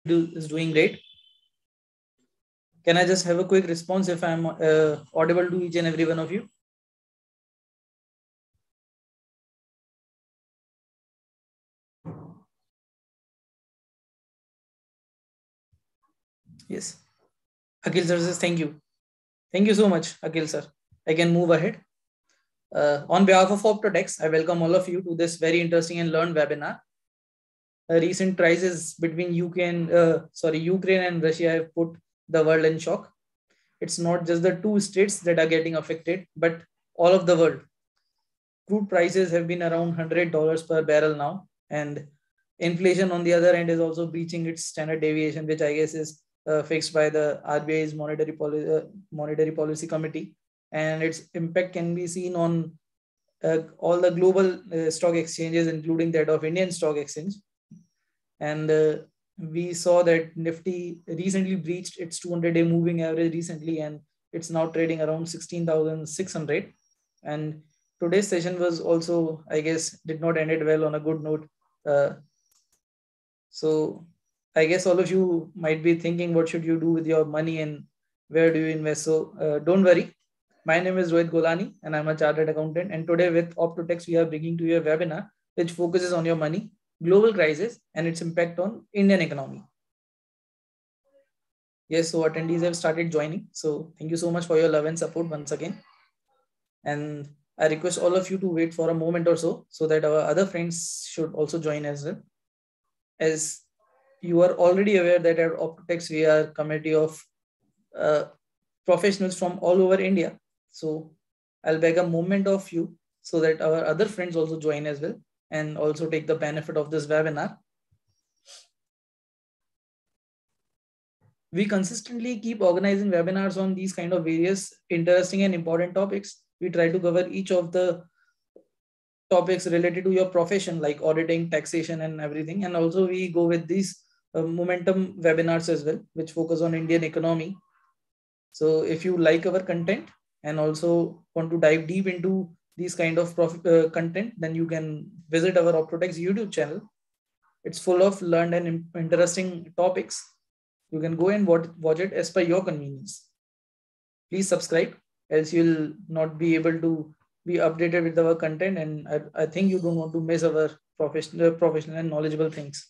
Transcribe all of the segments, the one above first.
is doing great. Can I just have a quick response if I'm audible to each and every one of you? Yes. Akhil sir says thank you. Thank you so much, Akhil sir. I can move ahead. On behalf of Optotax, I welcome all of you to this very interesting and learned webinar. Recent crisis between Ukraine and Russia have put the world in shock. It's not just the two states that are getting affected, but all of the world. Crude prices have been around $100 per barrel now, and inflation on the other end is also breaching its standard deviation, which I guess is fixed by the RBI's monetary policy committee, and its impact can be seen on all the global stock exchanges, including that of Indian Stock Exchange. And we saw that Nifty recently breached its 200-day moving average recently, and it's now trading around 16,600. And today's session was also, I guess, did not end it well on a good note. So I guess all of you might be thinking, what should you do with your money and where do you invest? So don't worry. My name is Rohit Golani and I'm a chartered accountant. And today with Optotax, we are bringing to you a webinar which focuses on your money, global crisis, and its impact on Indian economy. Yes, so attendees have started joining. So thank you so much for your love and support once again. And I request all of you to wait for a moment or so that our other friends should also join as well. As you are already aware that at Optotax, we are a committee of professionals from all over India. So I'll beg a moment of you so that our other friends also join as well and also take the benefit of this webinar. We consistently keep organizing webinars on these kind of various interesting and important topics. We try to cover each of the topics related to your profession, like auditing, taxation, and everything. And also we go with these momentum webinars as well, which focus on Indian economy. So if you like our content and also want to dive deep into these kind of content, then you can visit our Optotax YouTube channel. It's full of learned and interesting topics. You can go and watch it as per your convenience. Please subscribe, else you'll not be able to be updated with our content. And I think you don't want to miss our professional and knowledgeable things.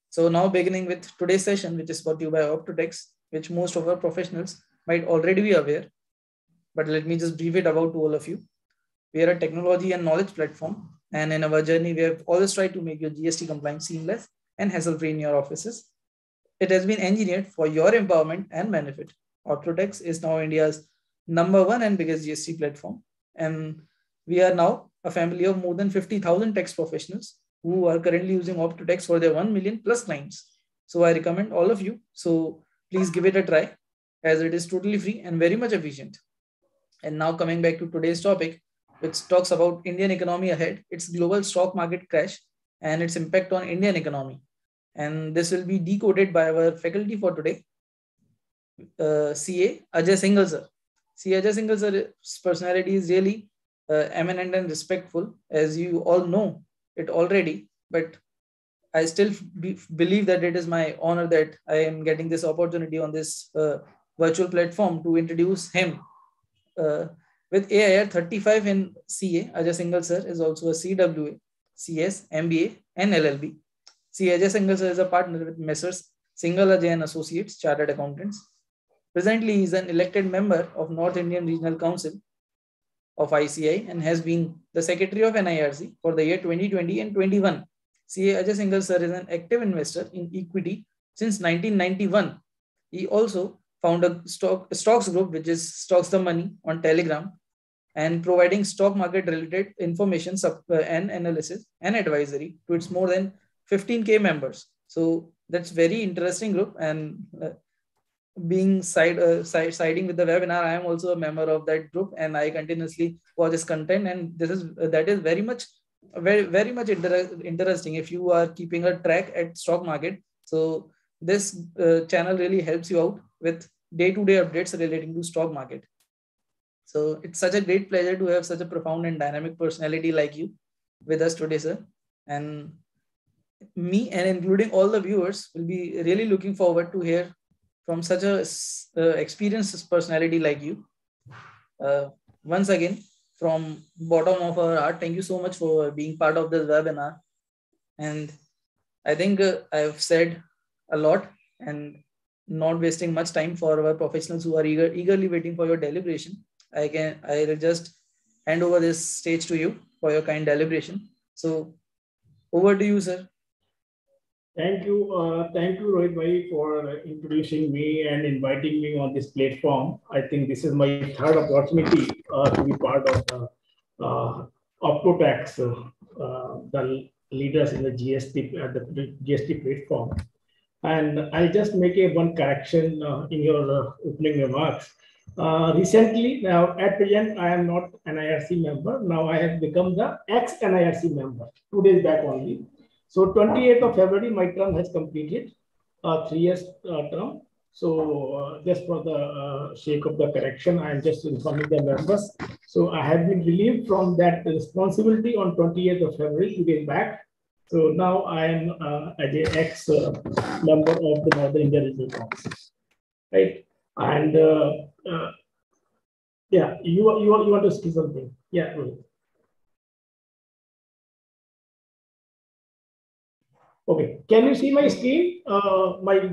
So now beginning with today's session, which is brought to you by Optotax, which most of our professionals might already be aware. But let me just brief it about to all of you. We are a technology and knowledge platform. And in our journey, we have always tried to make your GST compliance seamless and hassle-free in your offices. It has been engineered for your empowerment and benefit. Optotax is now India's #1 and biggest GST platform. And we are now a family of more than 50,000 tax professionals who are currently using Optotax for their 1 million plus clients. So I recommend all of you. So please give it a try, as it is totally free and very much efficient. And now coming back to today's topic, which talks about Indian economy ahead, its global stock market crash and its impact on Indian economy. And this will be decoded by our faculty for today, CA Ajay Singhal sir. CA Ajay Singhal sir's personality is really eminent and respectful, as you all know it already. But I still believe that it is my honor that I am getting this opportunity on this virtual platform to introduce him. With AIR 35 in CA, Ajay Singhal sir is also a CWA, CS, MBA, and LLB. CA Ajay Singhal sir is a partner with Messrs. Singhal Ajay and Associates, Chartered Accountants. Presently, he is an elected member of North Indian Regional Council of ICAI and has been the Secretary of NIRC for the year 2020 and 21. CA Ajay Singhal sir is an active investor in equity since 1991. He also founded stocks group, which is Stocks the Money on Telegram, and providing stock market related information and analysis and advisory to its more than 15K members. So that's very interesting group. And being siding with the webinar, I am also a member of that group and I continuously watch this content. And that is very much interesting if you are keeping a track at stock market. So this channel really helps you out with day-to-day updates relating to stock market. So it's such a great pleasure to have such a profound and dynamic personality like you with us today, sir. And me and including all the viewers will be really looking forward to hear from such a experienced personality like you. Once again, from bottom of our heart, thank you so much for being part of this webinar. And I think I've said a lot, and not wasting much time for our professionals who are eagerly waiting for your deliberation. I'll just hand over this stage to you for your kind deliberation. So over to you, sir. Thank you, Rohit bhai, for introducing me and inviting me on this platform. I think this is my third opportunity to be part of the Optotax, the leaders in the GST platform. And I'll just make one correction in your opening remarks. Recently, now at present, I am not an NIRC member. Now I have become the ex-NIRC member, 2 days back only. So 28th of February, my term has completed, 3 years term. So just for the sake of the correction, I am just informing the members. So I have been relieved from that responsibility on 28th of February, 2 days back. So now I am an ex-member of the Northern India Regional Council, right? And yeah, you want to speak something? Yeah. Okay. Can you see my screen?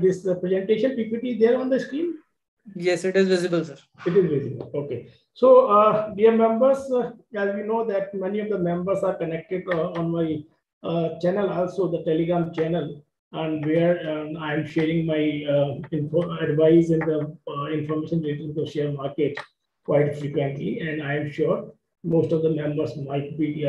This presentation PPT there on the screen? Yes, it is visible, sir. It is visible. Okay. So, dear members, as we know that many of the members are connected on my channel, also the Telegram channel, and where I am sharing my advice and the information related to the share market quite frequently, and I am sure most of the members might be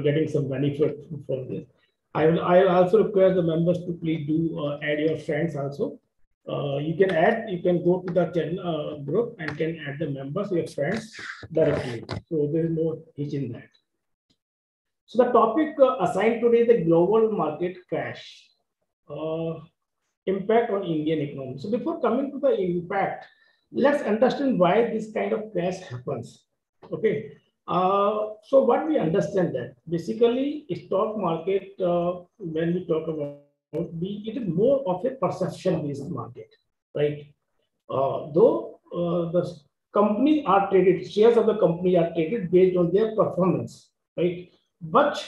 getting some benefit from this. I will also request the members to please do add your friends also. You can go to the channel group and can add the members, your friends directly. So there is no hitch in that. So the topic assigned today is the global market crash, impact on Indian economy. So before coming to the impact, let's understand why this kind of crash happens. Okay. So what we understand that basically stock market, when we talk about it is more of a perception-based market, right? Though the companies are traded, shares of the company are traded based on their performance, right? But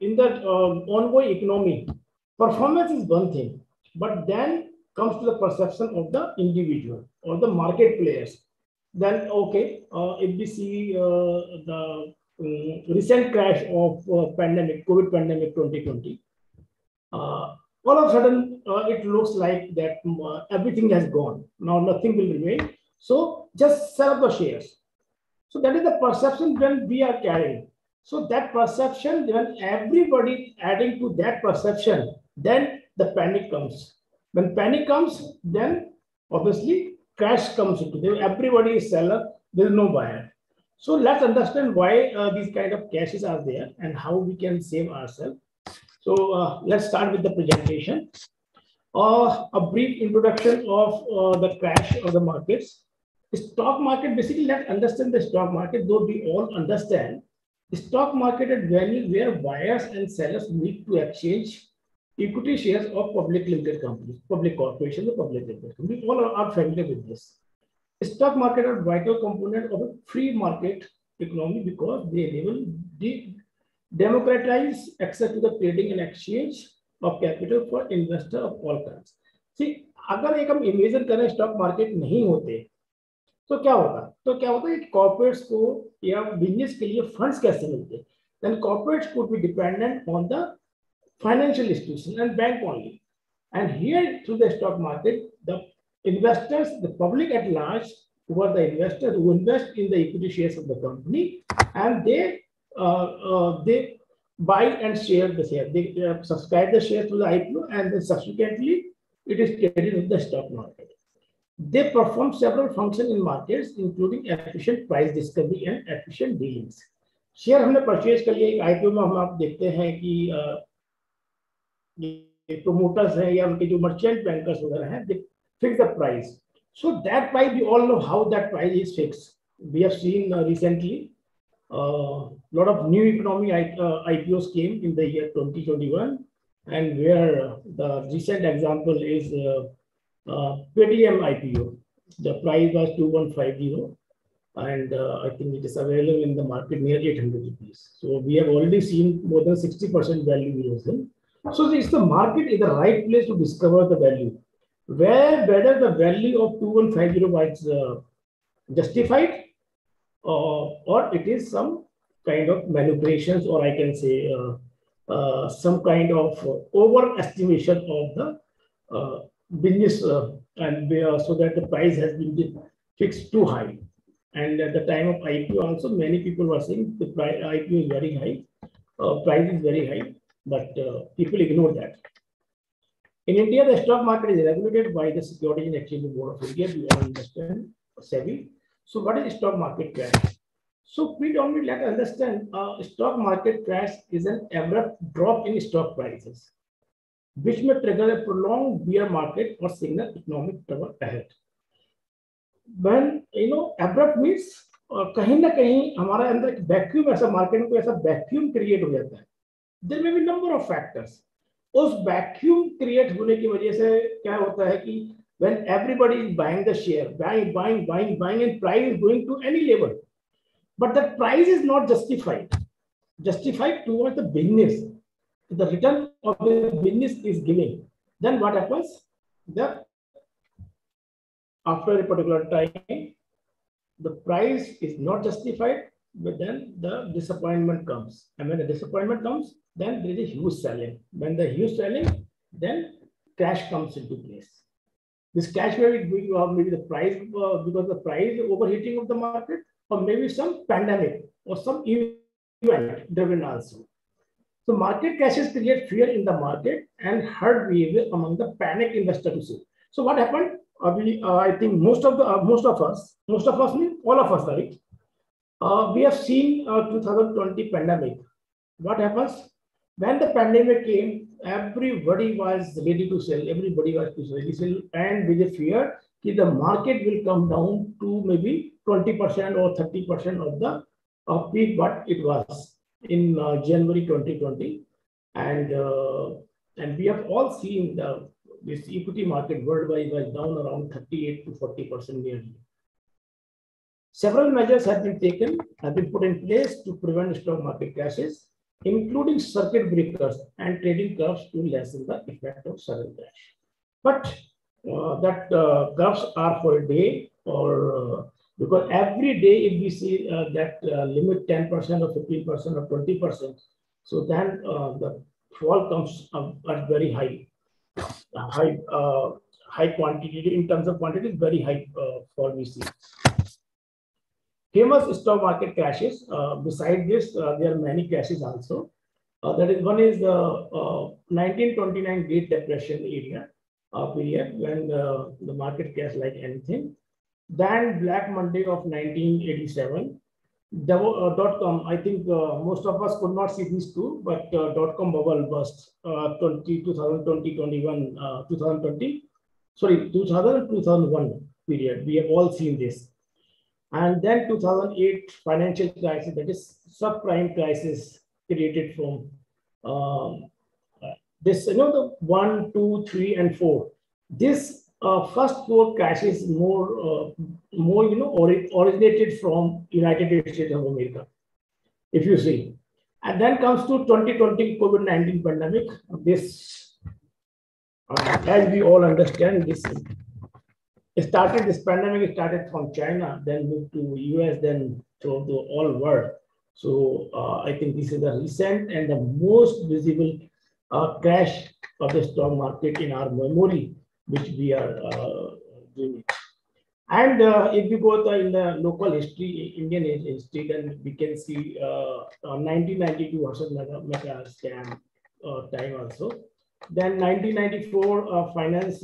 in the ongoing economy, performance is one thing, but then comes to the perception of the individual or the market players. Then, okay, if we see the recent crash of pandemic, COVID pandemic 2020, all of a sudden it looks like that everything has gone. Now nothing will remain. So just sell the shares. So that is the perception when we are carrying. So that perception, when everybody adding to that perception, then the panic comes. When panic comes, then obviously crash comes into there. Everybody is seller, there is no buyer. So let's understand why these kind of crashes are there and how we can save ourselves. So let's start with the presentation. A brief introduction of the crash of the markets. The stock market, basically, let's understand the stock market, though we all understand. The stock market is venue where buyers and sellers meet to exchange equity shares of public limited companies, public corporations, or public limited companies. We all are familiar with this. The stock market is a vital component of a free market economy because they enable democratize access to the trading and exchange of capital for investor of all kinds. See, अगर एक हम imagine करें stock market नहीं होते तो क्या होता? तो क्या होता है कॉर्पोरेट्स को या बिजनेस के लिए फंड्स कैसे मिलते? Then corporates could be dependent on the financial institution and bank only. And here through the stock market, the investors, the public at large, who are the investors who invest in the equity shares of the company, and they buy and share the share. They subscribe the share to the IPO, and then subsequently it is traded in the stock market. They perform several functions in markets, including efficient price discovery and efficient dealings. Share हमने purchase कर लिया, एक IPO में हम आप देखते हैं कि promoters हैं या उनके जो merchant bankers वगैरह हैं, they fix the price. So that price, we all know how that price is fixed. We have seen recently lot of new economy IPOs came in the year 2021, and where the recent example is Paytm IPO. The price was 2150, and I think it is available in the market near 800 rupees. So we have already seen more than 60% value erosion. So it's the market is the right place to discover the value. Whether the value of 2150 was justified, or it is some kind of manipulations, or I can say some kind of overestimation of the business, and so that the price has been fixed too high. And at the time of IPO also, many people were saying the IPO is very high, price is very high, but people ignore that. In India, the stock market is regulated by the Securities and Exchange Board of India. We all understand SEBI. So what is stock market crash? So predominantly, let us understand, stock market crash is an abrupt drop in stock prices, which may trigger a prolonged bear market or signal economic trouble ahead. When abrupt means कहीं ना कहीं हमारे अंदर एक vacuum, ऐसा market में कोई ऐसा वैक्यूम क्रिएट हो जाता है. There may be number of factors. उस वैक्यूम क्रिएट होने की वजह से क्या होता है कि when everybody is buying the share, buying, and price is going to any level, but the price is not justified towards the business, the return of the business is giving, then what happens? After a particular time, the price is not justified, but then the disappointment comes. And when the disappointment comes, then there is a huge selling. When the huge selling, then cash comes into place. This cash may be maybe the price, because the price overheating of the market, or maybe some pandemic or some event driven also. So market crashes create fear in the market and herd behavior among the panic investors. So what happened? I think most of us mean all of us, right? We have seen 2020 pandemic. What happens? When the pandemic came, everybody was ready to sell. Everybody was ready to sell, and with the fear that the market will come down to maybe 20% or 30% of the peak what it was in January 2020, and we have all seen this equity market worldwide was down around 38 to 40% nearly. Several measures have been put in place to prevent stock market crashes, including circuit breakers and trading curves to lessen the effect of sudden crash. But that curves are for a day, or because every day if we see that limit 10% or 15% or 20%, so then the fall comes at very high quantity. In terms of quantity, very high fall we see. Famous stock market crashes. Beside this, there are many crashes also. That is, one is the 1929 Great Depression period when the market crashed like anything. Then Black Monday of 1987. .com. I think most of us could not see these two, but .com bubble burst 2020 2001 period. We have all seen this. And then 2008 financial crisis, that is subprime crisis created from this, the 1, 2, 3, and 4. This first 4 crashes more originated from United States of America, if you see. And then comes to 2020 COVID-19 pandemic. This, as we all understand, this pandemic started from China, then moved to US, then throughout the all world. So I think this is the recent and the most visible crash of the stock market in our memory, which we are doing. And if we go in the local history, Indian history, then we can see 1992 also mega scam time also. Then 1994 finance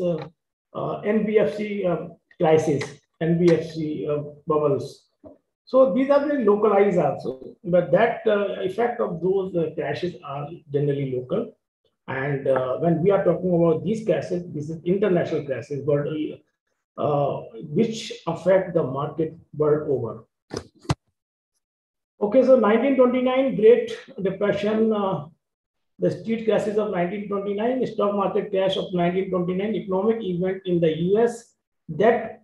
NBFC crisis, NBFC bubbles. So these are the localized also, but that effect of those crashes are generally local. And when we are talking about these crashes, this is international crashes, but which affect the market world over. Okay, so 1929 Great Depression, the street crashes of 1929, stock market crash of 1929, economic event in the US that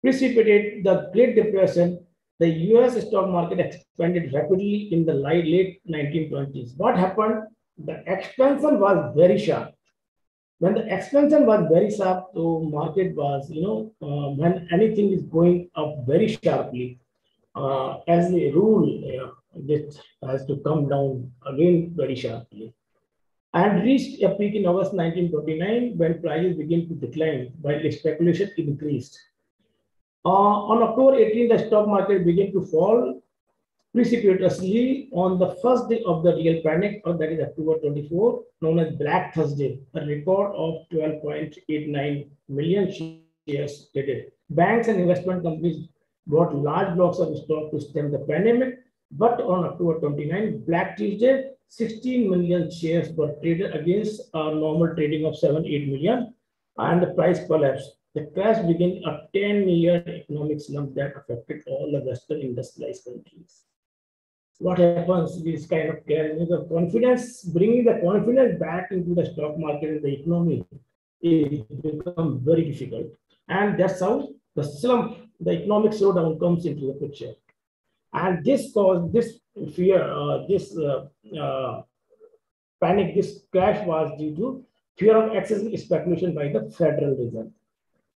precipitated the Great Depression. The US stock market expanded rapidly in the late 1920s. What happened? The expansion was very sharp. When the expansion was very sharp, the market was, when anything is going up very sharply, as a rule, this has to come down again very sharply and reached a peak in August 1929 when prices began to decline while speculation increased. On October 18, the stock market began to fall precipitously on the first day of the real panic, or that is October 24, known as Black Thursday, a record of 12.89 million shares traded. Banks and investment companies bought large blocks of stock to stem the pandemic, but on October 29, Black Tuesday, 16 million shares were traded against a normal trading of 7-8 million, and the price collapsed. The crash began a 10-year economic slump that affected all the Western industrialized countries. What happens? This kind of the confidence, bringing the confidence back into the stock market and the economy, is become very difficult, and that's how the slump, the economic slowdown comes into the picture, and this caused this fear, panic. This crash was due to fear of excessive speculation by the Federal Reserve.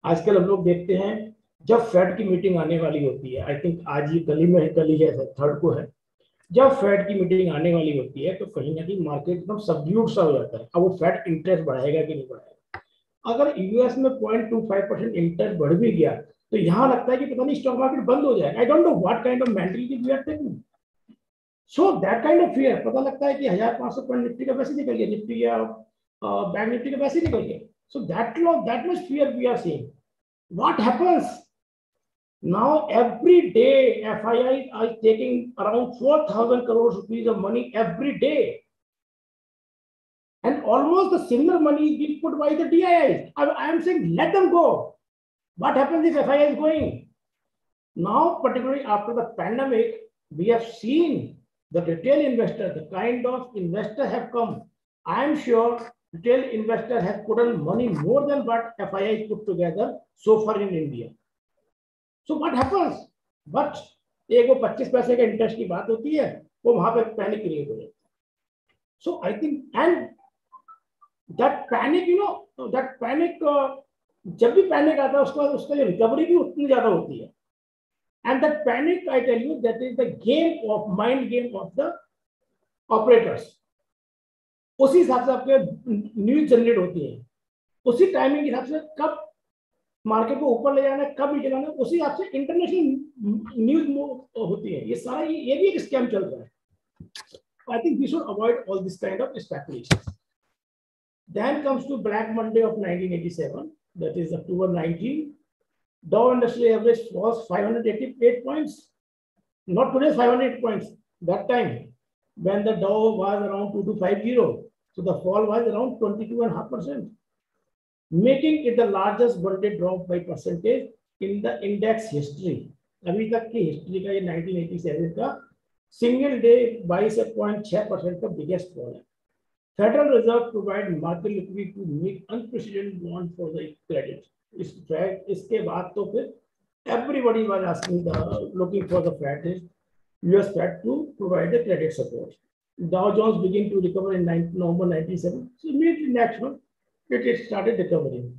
आजकल हम लोग देखते हैं जब fade की meeting आने वाली होती है, आई थिंक आज ही कल ही है, थर्ड को है, जब फेड की मीटिंग आने वाली होती है तो कहीं ना कहीं मार्केट एकदम सबड्यूड सा हो जाता है. अब वो फेड इंटरेस्ट बढ़ाएगा कि नहीं बढ़ाएगा. अगर यूएस में 0.25% इंटरेस्ट बढ़ भी गया तो यहाँ लगता है कि पता नहीं स्टॉक मार्केट बंद हो जाएगा. I don't know what kind of mentality we are taking. So that kind of fear. पता लगता है कि 1500 पॉइंट निफ्टी का वैसे निकल गया, निफ्टी या बैंक निफ्टी का वैसे निकल गया. So that much fear we are seeing. What happens? Now every day FII are taking around 4,000 crores rupees of money every day. And almost the similar money is being put by the DIIs. I am saying let them go. What happens if FII is going? Now, particularly after the pandemic, we have seen the retail investor, the kind of investor have come. I am sure retail investor has put in money more than what FII put together so far in India. So what happens? But एक वो 25 पैसे का interest की बात होती है, वो वहां पे पैनिक क्रिएट हो जाता है. So I think, and that panic, that panic, जब भी पैनिक आता है उसका रिकवरी भी उतनी ज्यादा होती है. And that panic, I tell you, that is the mind game of the operators. उसी हिसाब से आपके न्यूज जनरेट होती है, उसी टाइमिंग के हिसाब से कब मार्केट को ऊपर ले जाना है, कब नीचे लाना है, उसी हिसाब से इंटरनेशनल न्यूज होती है. ये सारा ये भी एक स्कैम चल रहा है. I think we should avoid all this kind of speculations. Then comes to Black Monday of 1987, that is October 19. Dow Industrial Average was 588 points. Not today's 508 points. That time, when the Dow was around 2250, so the fall was around 22.5%, making it the largest one-day drop by percentage in the index history. अभी तक की history का ये 1987 का single day 22.6% का biggest fall है. Federal Reserve provide market liquidity to meet unprecedented demand for the credit. इसके बाद तो फिर everybody was asking looking for the Fed, US Fed to provide the credit support. Dow Jones began to recover in November 1997. So immediately next month it started recovering.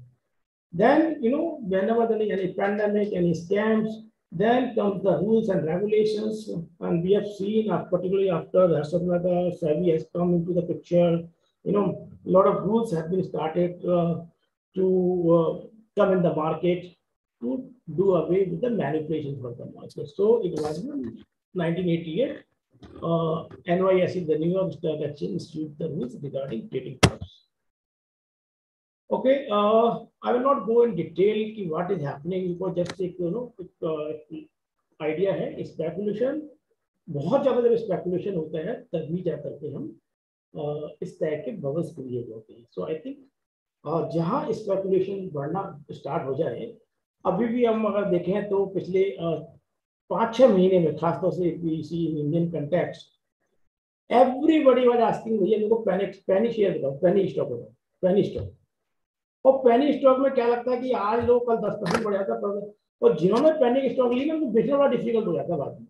Then whenever there is any pandemic, any scams, then comes the rules and regulations, and we have seen, particularly after the SEBI has come into the picture, a lot of rules have been started to come in the market to do away with the manipulation from the market. So it was in 1988, NYSE, the New York Stock Exchange, issued the rules regarding trading firms. Okay, I will not go in detail ki what is happening, because just एक idea है. Speculation, बहुत ज़्यादा जब speculation होता है तभी जा करके हम इस तरह के bubbles create होते हैं. So I think जहाँ speculation बढ़ना start हो जाए, अभी भी हम अगर देखें तो पिछले 5-6 महीने में, खासतौर से Indian context, everybody was asking भैया मेरे को पेनी शेयर बताओ, पेनी स्टॉक बताओ, पेनी स्टॉक। और पेनी स्टॉक में क्या लगता है कि आज लोग कल 10% बढ़ जाता है, और जिन्होंने पेनी स्टॉक ली ना उनको बेचना बड़ा डिफिकल्ट हो जाता है बाद में।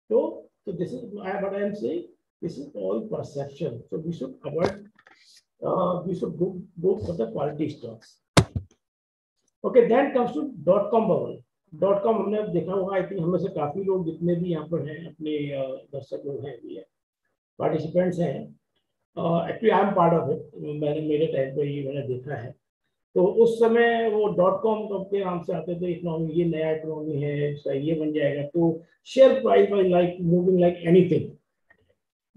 तो this is what I am saying, this is all perception, so we should avoid, we should go for the quality stocks. Okay, then comes to .com bubble. .com हमने देखा होगा, आई थिंक हमें से काफी लोग जितने भी यहाँ पर हैं अपने दर्शक लोग हैं, पार्टिसिपेंट्स हैं, actually I am part of it, मैंने मेरे टाइम पे ये मैंने देखा है। तो उस समय वो .com के नाम से आते थे, इकोनॉमी, ये नया इकोनॉमी है, ये बन जाएगा, तो share price was like moving like anything.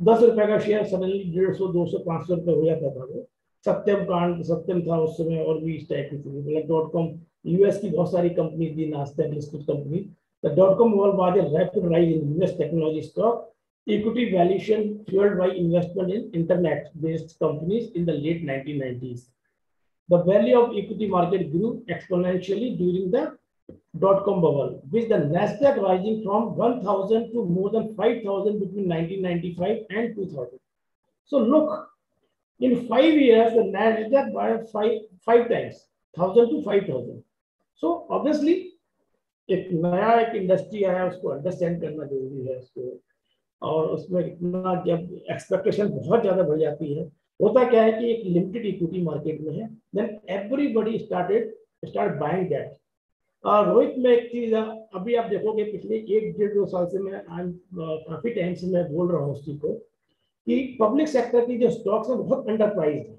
10 रुपए का शेयर सडनली 150, 200, 500 रुपए हो जाता था। वो सत्यम था उस समय, और भी इस टाइप की चीजें, मतलब .com यूएस की बहुत सारी कंपनी थी, Nasdaq listed company. The .com was a rapid rise in US technology stock equity valuation fueled by investment in internet-based companies in the late 1990s. The value of equity market grew exponentially during the .com bubble, with the Nasdaq rising from 1,000 to more than 5,000 between 1995 and 2000. So look, in 5 years, the Nasdaq by five times, 1,000 to 5,000. So obviously, एक नया एक industry आया, उसको understand करना जरूरी है उसको, और उसमें इतना जब एक्सपेक्टेशन बहुत ज्यादा बढ़ जाती है, होता क्या है कि एक लिमिटेड इक्विटी मार्केट में है, then everybody start buying that. Rohit में एक चीज, अभी आप देखोगे पिछले 1-1.5 साल से मैं काफी टाइम से मैं बोल रहा हूँ उस चीज को, कि पब्लिक सेक्टर की जो स्टॉक्स है बहुत अंडर प्राइस है,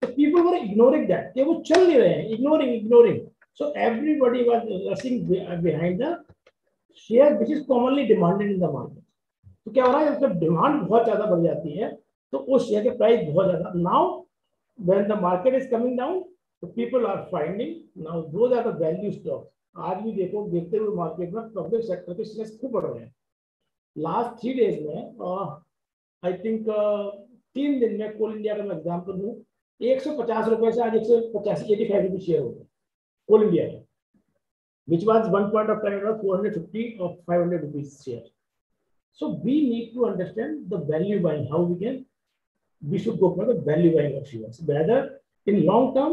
तो पीपल वर इग्नोरिंग दैट, कि वो चल नहीं रहे हैं, ignoring. So everybody was rushing behind the share which is commonly demanded in the market. तो क्या हो रहा है, जब डिमांड बहुत ज्यादा बढ़ जाती है तो उस शेयर के प्राइस बहुत ज्यादा, now when the market is coming down, so people are finding now those are the value stocks. आज भी देखते हुए मार्केट में पब्लिक सेक्टर के शेयर खूब बढ़ रहे हैं। लास्ट 3 days में आई थिंक 3 दिन में कोल इंडिया का मैं एग्जाम्पल दूं, 150 रुपए से आज 185 रुपए शेयर हो गए कोल India, which was one point of time was 450 or 500 rupees share. So we need to understand the value buying, how we should go for the value buying of shares. Whether in long term,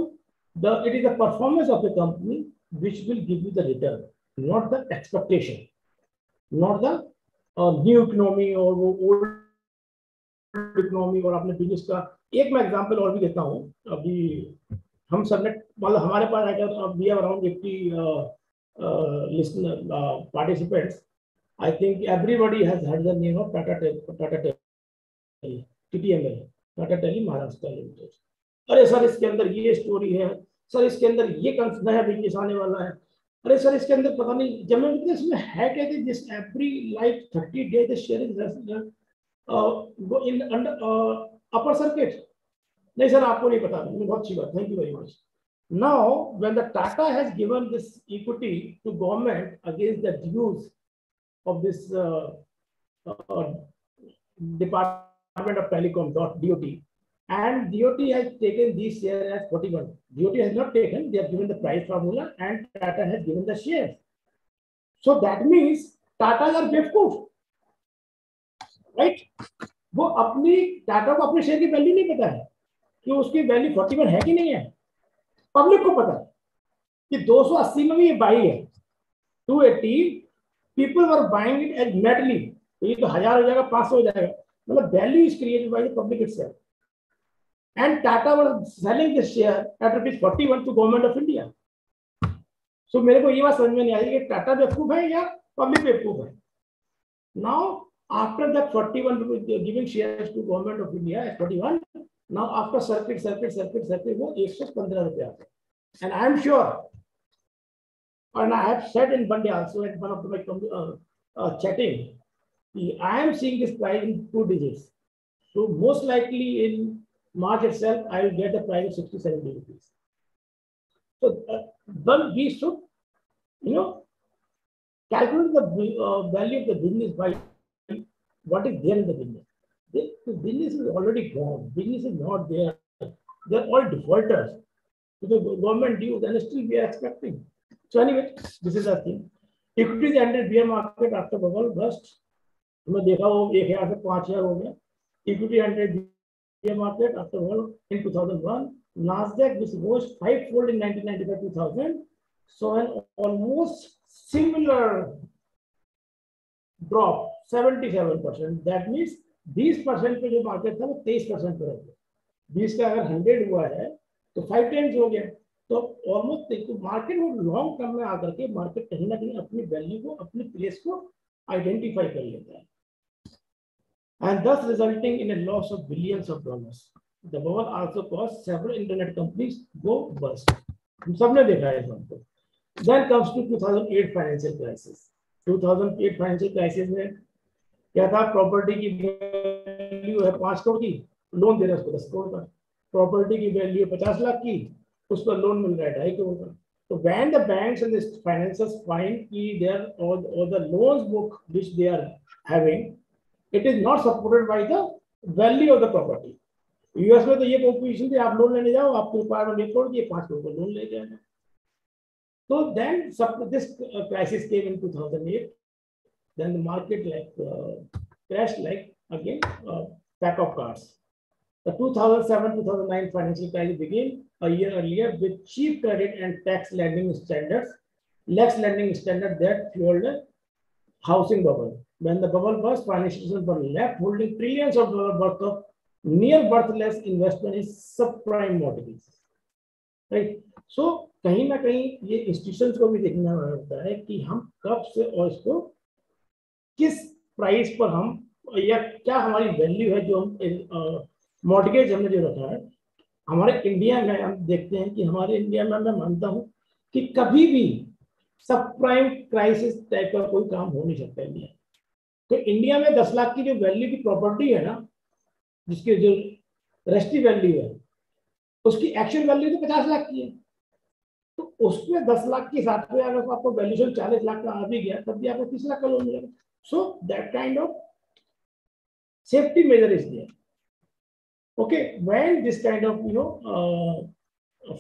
it is the performance of the company which will give you the return, not the expectation, not the new economy or old economy और अपने business का। एक मैं example और भी देता हूँ, अभी हम सबने, मतलब हमारे पास we have around 80 listener participants. I think everybody has heard the name of Tata Tele, TTML, Tata Tele Maharashtra Limited. अरे सर इसके अंदर ये स्टोरी है, सर इसके अंदर ये नया बिजनेस आने वाला है, अरे सर इसके अंदर पता नहीं, जब मैं इसमें है क्या कि जिस every like 30 days the share is go in under upper circuit. नहीं सर आपको नहीं पता, बहुत अच्छी बात, thank you very much. Now, when the Tata has given this equity to government against the dues of this Department of Telecom, DOT, and DOT has taken these shares as 41. DOT has not taken, they have given the price formula and Tata has given the shares. So that means Tata are बेवकूफ, right? वो अपनी टाटा को अपने share की value नहीं पता है कि उसकी वैल्यू 41 है कि नहीं है। पब्लिक को पता है कि 280 में भी ये बाई है, 280 people were buying it as मेटली, तो ये तो 1000 हो जाएगा, 500 हो जाएगा, मतलब value is created by the public itself. And Tata were selling this share at ₹41 to government of India. So मेरे को ये बात समझ में नहीं आई कि टाटा बेवकूफ है या पब्लिक बेवकूफ है। Now after that 41 giving shares to government of India at 41, now after circuit वो 115 रुपया आता है। And I am sure, and I have said in one day also at one of my chatting, I am seeing this price in 2 digits. So most likely in March itself, I will get the price of 60-70 rupees. So then we should, calculate the value of the business by what is there in the business. The business is already gone. Business is not there. They're all defaulters. So the government dues, and still we are expecting. So anyway, this is the thing. Equities entered bear market after bubble burst. हमने देखा वो 1000 से 5000 हो गया. Equity entered bear market after bubble in 2001. Nasdaq, which rose fivefold in 1995-2000, saw an almost similar drop, 77%. That means 20% पे जो market था वो 23% पे रह गया. 20 का अगर 100 हुआ है तो 5 टाइम्स हो गया. तो ऑलमोस्ट मार्केट वो लॉन्ग टर्म में आकर के मार्केट कहीं ना कहीं अपनी वैल्यू को, अपनी प्लेस को आइडेंटिफाई कर लेता है, and thus resulting in a loss of billions of dollars. The bubble also caused several internet companies go bust. हम सबने देखा है सबको. Then comes to 2008 financial crisis. 2008 financial crisis में क्या था? प्रॉपर्टी की वैल्यू है 5 करोड़ की, लोन दे रहा है उसको 10 करोड़ का. प्रॉपर्टी की वैल्यू 50 लाख की, उस पर लोन मिल रहा है 2.5 करोड़ का. तो when the banks and the financiers find कि their or the loans book which they are having, it is not supported by the value of the property. US में तो ये कंपटीशन थी, आप लोन लेने जाओ, आपके ऊपर 1 करोड़ की 5 करोड़ का लोन ले जाएगा. So then this crisis came in 2008. Then the market crashed like again pack of cards. The 2007-2009 financial crisis began a year earlier with cheap credit and tax lending standards, lax lending standard that fueled a housing bubble. When the bubble burst, financial institutions were left holding trillions of dollars worth of near worthless investment in subprime mortgages. Right? So कहीं ना कहीं ये institutions को भी देखना होता है कि हम कब से और इसको किस प्राइस पर हम, या क्या हमारी वैल्यू है जो हम मॉर्गेज हमने जो रखा है. हमारे इंडिया में हम देखते हैं कि हमारे इंडिया में मैं मानता हूं कि कभी भी सब प्राइम क्राइसिस टाइप का कोई काम हो नहीं सकता इंडिया. तो इंडिया में 10 लाख की जो वैल्यू की प्रॉपर्टी है ना, जिसकी जो रेस्टी वैल्यू है, उसकी एक्चुअल वैल्यू तो 50 लाख की है. तो उसमें 10 लाख के साथ में अगर आपको वैल्यूएशन 40 लाख का आ भी गया, तब भी आपको 30 लाख का लोन मिलेगा. So that kind of safety measure is there. Okay, when this kind of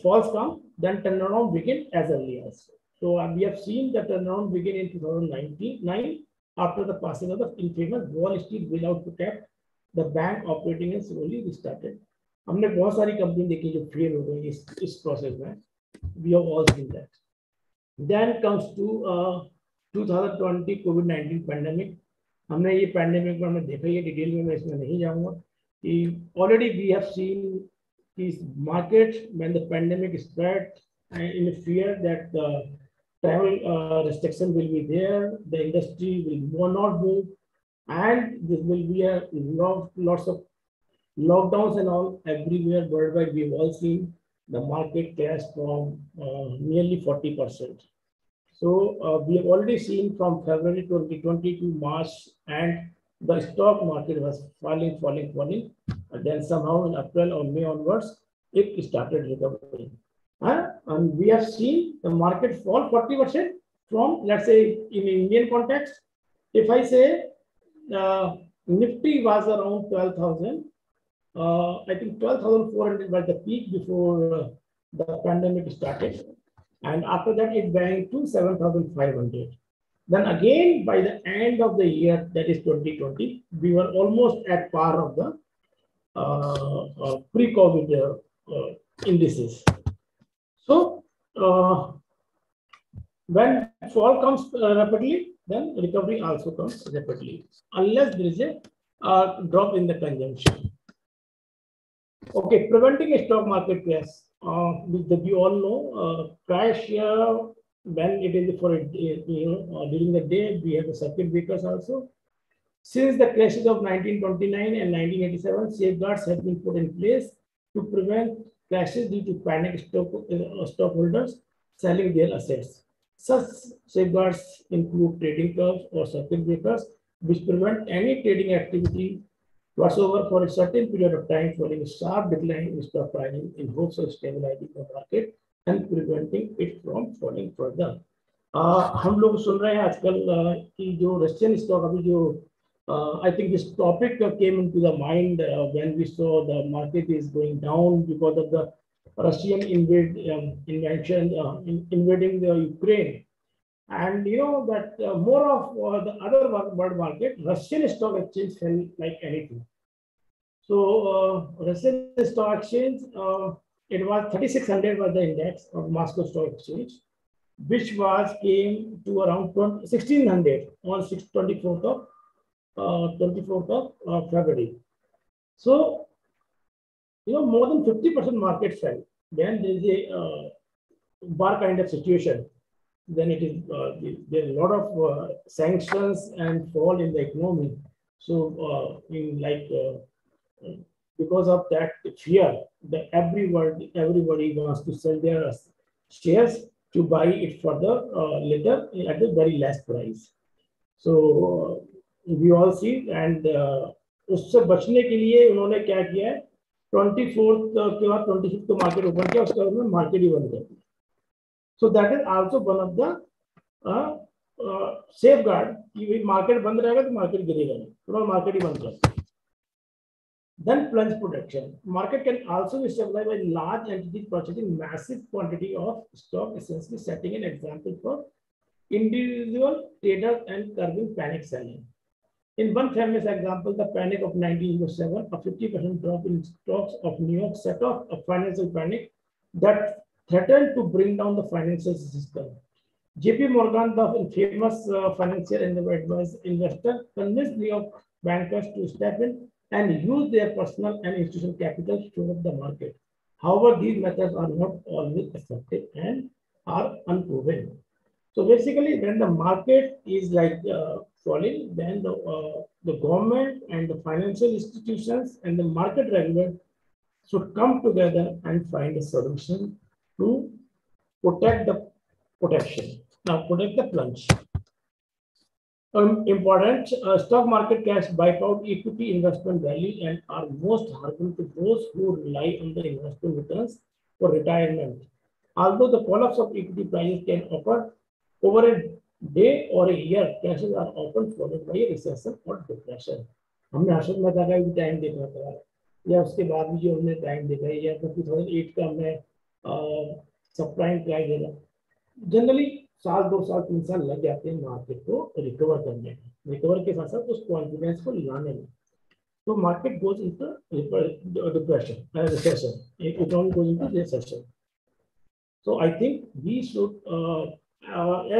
falls come, then turnaround begin as early as. So we have seen the turnaround begin in 2009 after the passing of the infamous Wall Street bailout cap. The bank operating and slowly restarted. हमने बहुत सारी company देखी जो fail हो गई इस process में. We have all seen that. Then comes to 2020 COVID-19 pandemic. हमने ये पैंडेमिक में हमने देखा, ये डिटेल में मैं इसमें नहीं जाऊंगा. Already we have seen these markets when the pandemic spread, in fear that the travel restriction will be there, the industry will not move, and there will be a lots of lockdowns and all everywhere worldwide. We have all seen the market crash from nearly 40%. So we have already seen from February 2020 to March, and the stock market was falling. And then somehow in April or May onwards, it started recovering. And we have seen the market fall 40% from, let's say, in Indian context, if I say Nifty was around 12,000, I think 12,400 was the peak before the pandemic started. And after that, it went to 7,500. Then again, by the end of the year, that is 2020, we were almost at par of the pre-COVID indices. So when fall comes rapidly, then recovery also comes rapidly, unless there is a drop in the consumption. Okay, preventing a stock market crash. We all know crash when it is for during the day, we have the circuit breakers also. Since the crashes of 1929 and 1987, safeguards have been put in place to prevent crashes due to panic stockholders selling their assets. Such safeguards include trading curbs or circuit breakers, which prevent any trading activity whatsoever for a certain period of time, following a sharp decline in stock pricing in hopes of stabilizing the market and preventing it from falling further. हम लोग सुन रहे हैं आजकल कि जो Russian stock अभी जो I think this topic came into the mind when we saw the market is going down because of the Russian invading the Ukraine. And you know that more of the other world market, Russian stock exchange fell like anything. So Russian stock exchange, it was 3600 was the index of Moscow Stock Exchange, which was came to around 1600 on 24th of February. So you know more than 50% market fell. Then there is a bar kind of situation. Then it is there are a lot of sanctions and fall in the economy. So in like because of that fear, that everybody wants to sell their shares to buy it further later at a very less price. So we all see, and उससे बचने के लिए उन्होंने क्या किया है, 24th के बाद 25th को मार्केट ओपन किया, उसके बाद में मार्केट ही बंद कर दिया. So that is also one of the safeguard कि मार्केट बंद रहेगा तो मार्केट गिरेगा नहीं, तो मार्केट ही बंद कर. Then plunge protection. Market can also be stabilized by large entities purchasing massive quantity of stock, essentially setting an example for individual traders and curbing panic selling. In one famous example, the panic of 1907, a 50% drop in stocks of New York set off a financial panic that threatened to bring down the financial system. JP Morgan, the famous financial investor, convinced New York bankers to step in and use their personal and institutional capital to shore up the market. However, these methods are not always effective and are unproven. So basically, when the market is like falling, then the government and the financial institutions and the market regulator should come together and find a solution to protect the protection. Now, protect the plunge. Important, stock market cash wipe out equity investment value and are most harmful to those who rely on the investment returns for retirement. Although the collapse of equity prices can occur over a day or a year, crashes are often followed by a recession or depression. हमने हर्षद मेहता का भी time देखा था, या उसके बाद भी जो हमने टाइम देखा है, या 2008 का हमने सबप्राइम क्रैश देखा. जनरली साल 2 साल 3 साल लग जाते हैं मार्केट को रिकवर करने में, रिकवर के साथ साथ उस कॉन्फिडेंस को लाने में. तो market goes into depression, recession, economy goes into recession. So I think we should,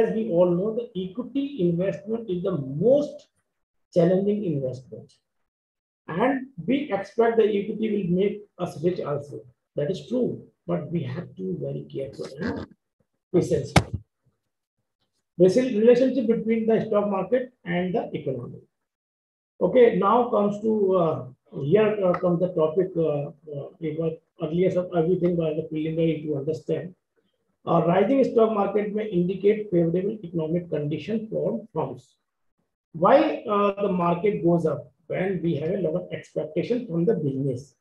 as we all know, the equity investment is the most challenging investment, and we expect the equity will make us rich also. That is true, but we have to be very careful and patient. Basically, relationship between the stock market and the economy. Okay, now comes to here comes the topic. Earlier, everything was the preliminary to understand. Rising stock market may indicate favorable economic condition for firms. Why the market goes up? When we have a lot of expectation from the business.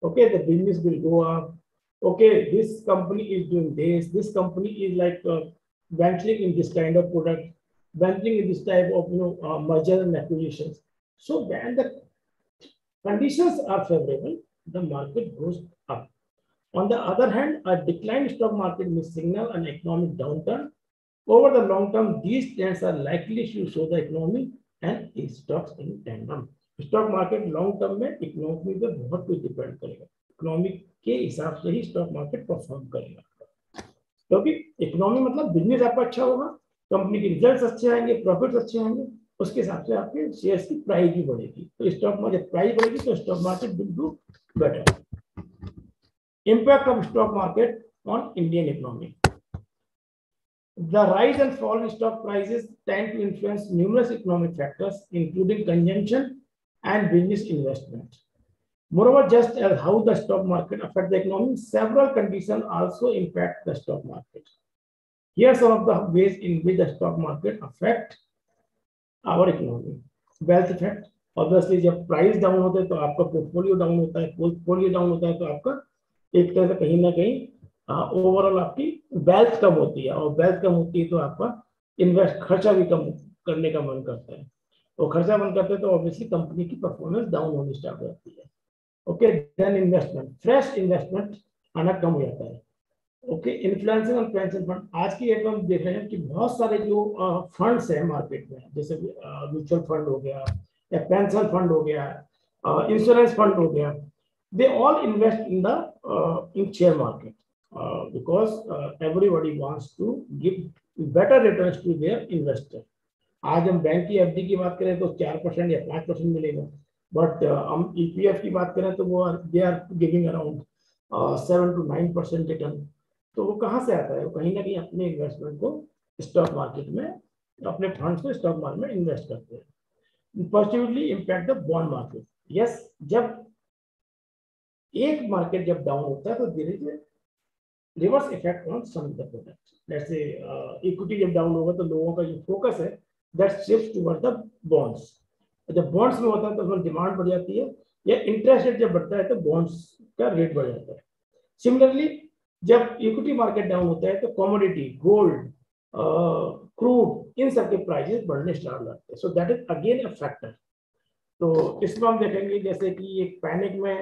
Okay, the business will go up. Okay, this company is doing this. This company is like venturing in this kind of product, venturing in this type of merger and acquisitions. So when the conditions are favorable, the market goes up. On the other hand, a declined stock market may signal an economic downturn. Over the long term, these trends are likely to show the economy and stocks in tandem. Stock market long term में economy पे बहुत कुछ depend करेगा, economy के हिसाब से ही stock market perform करेगा. क्योंकि इकोनॉमी मतलब बिजनेस आपका अच्छा होगा, कंपनी के रिजल्ट्स अच्छे आएंगे, प्रॉफिट्स अच्छे आएंगे, उसके हिसाब से आपके शेयर्स की प्राइस भी बढ़ेगी. तो स्टॉक मार्केट प्राइस बढ़ेगी तो stock market will do better. Impact of stock market on Indian economy. The rise and fall in stock prices tend to influence numerous economic factors, including consumption and business investment. Moreover, just as how the stock market affects the economy, several conditions also impact the stock market. Here are some of the ways in which the stock market affect our economy. Wealth effect. Obviously, जब price down होता है तो आपका portfolio down होता है, portfolio down होता है तो आपका एक तरह से कहीं ना कहीं ओवरऑल आपकी वेल्थ कम होती है, और वेल्थ कम होती है तो आपका इन्वेस्ट खर्चा भी कम करने का मन करता है, और खर्चा मन करता है तो ऑब्वियसली कंपनी की परफॉर्मेंस डाउन होनी स्टार्ट हो जाती है. Okay, then investment, fresh investment आना कम हो जाता है. Okay, influencing on pension fund. आज की डेट में हम देख रहे हैं कि बहुत सारे जो फंड्स हैं मार्केट में, जैसे म्यूचुअल फंड हो गया या पेंशन फंड हो गया, इंश्योरेंस फंड हो गया, they all invest in the in share market because everybody wants to give better returns to their investor. आज हम बैंक की एफडी की बात करें तो 4% या 5% मिलेगा, बट हम ईपीएफ की बात करें तो वो they are giving around 7 to 9% return. तो वो कहाँ से आता है? वो कहीं ना कहीं अपने इन्वेस्टमेंट को स्टॉक मार्केट में, अपने फंड्स को स्टॉक मार्केट में इन्वेस्ट करते हैं। Positively impact the bond market. Yes, जब एक मार्केट जब डाउन होता है तो धीरे धीरे reverse effect on some of the products. जैसे इक्विटी जब डाउन होगा तो लोगों का जो फोकस है that shift toward the bonds. जब बॉन्ड्स में होता है तो उसमें डिमांड बढ़ जाती है, या इंटरेस्ट रेट जब बढ़ता है तो बॉन्ड्स का रेट बढ़ जाता है। सिमिलरली जब इक्विटी मार्केट डाउन होता है तो कमोडिटी, गोल्ड, क्रूड, इन सब के प्राइसेस बढ़ने स्टार्ट हो जाते हैं। So that is again a factor. तो इसमें हम देखेंगे जैसे कि एक पैनिक में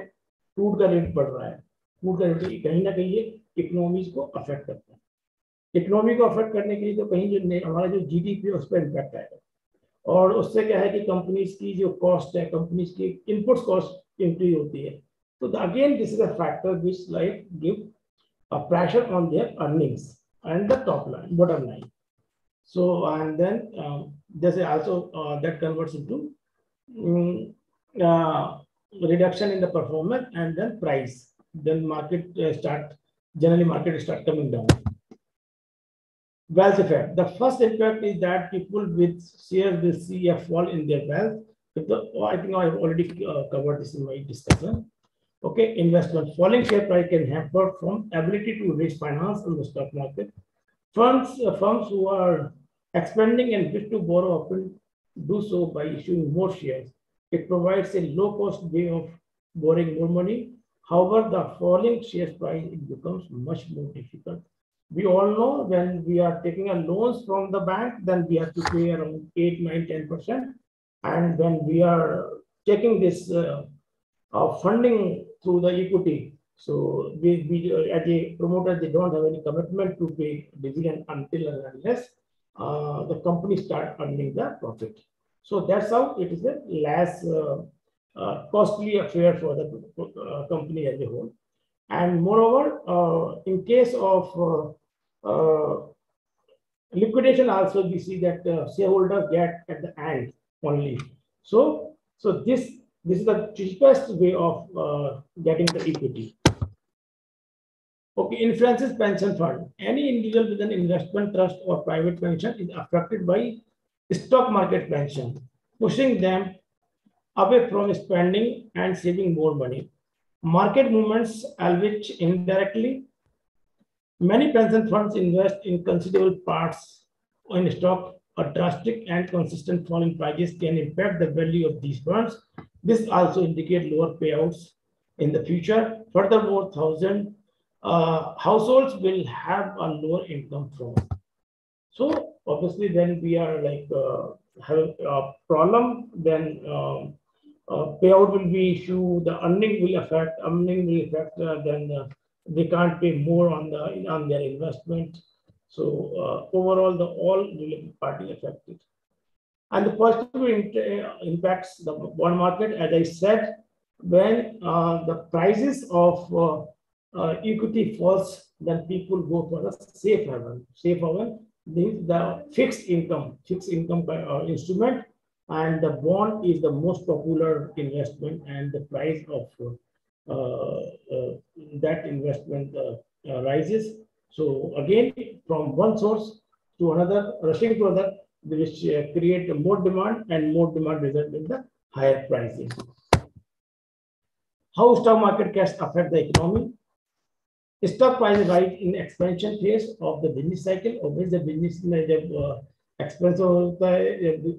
क्रूड का रेट बढ़ रहा है, क्रूड का रेट कहीं ना कहीं ये इकोनॉमीज को अफेक्ट करता है। इकोनॉमी को अफेक्ट करने के लिए तो कहीं जो हमारा जो जीडीपी है उस पर इम्पैक्ट आएगा, और उससे क्या है कि कंपनीज की जो कॉस्ट है, कंपनीज की इनपुट कॉस्ट इंक्रीज होती है। तो again this is a factor which like give a pressure on their earnings and the top line, bottom line. So and then जैसे also that converts into reduction in the performance and then price, then market generally market start coming down. Wealth effect. The first impact is that people with shares will see a fall in their wealth. I think I have already covered this in my discussion. Okay, investment. Falling share price can hamper from ability to raise finance on the stock market. Firms who are expanding and wish to borrow often do so by issuing more shares. It provides a low-cost way of borrowing more money. However, the falling share price, it becomes much more difficult. We all know when we are taking a loans from the bank, then we have to pay around 8, 9, 10%. And when we are taking this funding through the equity, so we as a promoter, they don't have any commitment to pay dividend until and unless the company start earning the profit. So that's how it is a less costly affair for the company as a whole. And moreover, in case of liquidation also, we see that shareholders get at the end only. So this is the cheapest way of getting the equity. Okay, influences pension fund. Any individual with an investment trust or private pension is affected by stock market pension, pushing them away from spending and saving more money. Market movements, which indirectly, many pension funds invest in considerable parts in stock. A drastic and consistent fall in prices can impact the value of these funds. This also indicates lower payouts in the future. Furthermore, households will have a lower income from. So obviously, when we are like having a problem, then payout will be issue. The earning will affect. Then they can't pay more on their investment. So overall, all related party affected. And the positive impacts the bond market, as I said, when the prices of equity falls, then people go for the safe haven. Safe haven means the fixed income instrument, and the bond is the most popular investment, and the price of that investment rises. So again, from one source to another, rushing to another, which create more demand, and more demand result in the higher prices. How stock market can affect the economy? Stock price rise in expansion phase of the business cycle. Always the business में जब expansion होता है,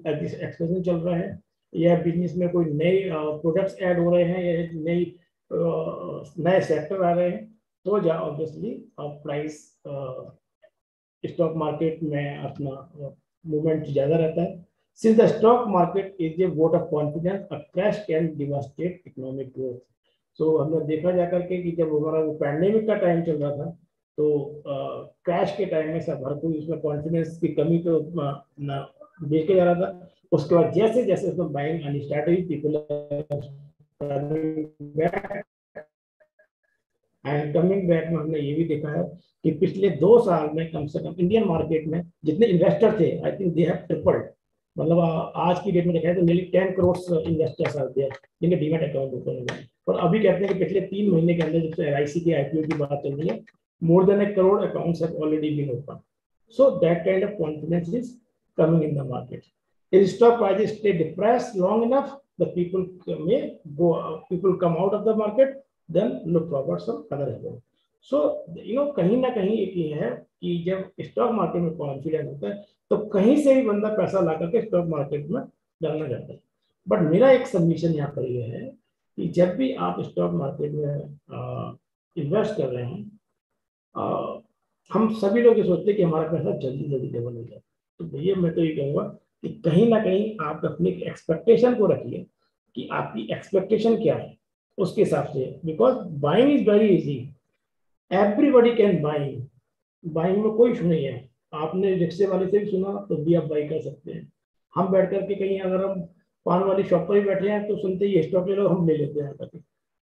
expansion चल रहा है, या business में कोई नए products add हो रहे हैं, या नए sector आ रहे हैं, तो जा obviously price stock market में अपना movement ज़्यादा रहता है. Since the stock market is a vote of confidence, a crash can devastate economic growth. So हमने देखा जाकर के कि जब हमारा वो पैंडेमिक का टाइम चल रहा था, तो क्रैश के टाइम में सब हर कोई उसमें कॉन्फिडेंस की कमी तो ना देख के जा रहा था। उसके बाद जैसे जैसे उसमें बाइंग आनी स्टार्ट हुई, पीपल एंड कमिंग बैक में हमने ये भी देखा है कि पिछले 2 साल में कम से कम इंडियन मार्केट में जितने इन्वेस्टर थे, I think they have tripled. मतलब आज की डेट में देखा है तो नियरली 10 करोड़ इन्वेस्टर्स आते हैं जिनके डीमैट अकाउंट ओपन हुए हैं। और अभी कहते हैं कि पिछले 3 महीने के अंदर जब से LIC के IPO की बात चल रही है, more than 1 crore accounts have already been opened. So that kind of confidence is coming in the market. If stock prices stay depressed long enough, the people may go, people come out of the market, then look forward some other level. So कहीं ना कहीं एक ये है कि जब stock market में confidence होता है तो कहीं से भी बंदा पैसा ला करके स्टॉक मार्केट में डालना चाहता है। बट मेरा एक सबमिशन यहाँ पर ये है कि जब भी आप स्टॉक मार्केट में इन्वेस्ट कर रहे हैं, हम सभी लोग ये सोचते हैं कि हमारा पैसा जल्दी जल्दी डबल हो जाए। तो भैया मैं तो ये कहूँगा कि कहीं ना कहीं आप अपनी एक्सपेक्टेशन को रखिए कि आपकी एक्सपेक्टेशन क्या है, उसके हिसाब से। Because buying is very easy, everybody can buying, buying में कोई इशू नहीं है। आपने रिक्शे वाले से भी सुना तो भी आप बाई कर सकते हैं। हम बैठ करके कहीं अगर हम पान वाली शॉप पर ही बैठे हैं तो सुनते ही स्टॉक ले लो, हम ले लेते हैं।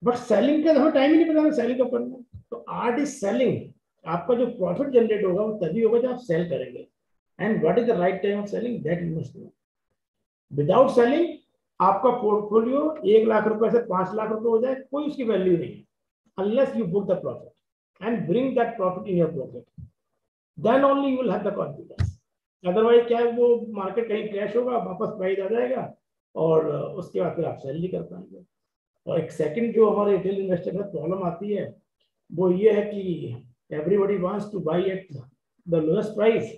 बट सेलिंग का हमें टाइम ही नहीं पता सेलिंग कब करना है। तो आर्ट इज सेलिंग। आपका जो प्रॉफिट जनरेट होगा वो तभी होगा जब आप सेल करेंगे। And what is the right time of selling, that you must know. Without selling आपका पोर्टफोलियो 1 लाख रुपए से 5 लाख रुपए हो जाए, कोई उसकी वैल्यू नहीं है, unless you book the profit and bring that profit in your pocket, then only you will have the confidence. Otherwise क्या है, वो मार्केट कहीं क्रैश होगा, वापस प्राइस आ जाएगा और उसके बाद फिर आप सेल नहीं कर पाएंगे। और एक सेकंड जो हमारे रिटेल इन्वेस्टर में प्रॉब्लम आती है वो ये है कि everybody wants to buy at the lowest price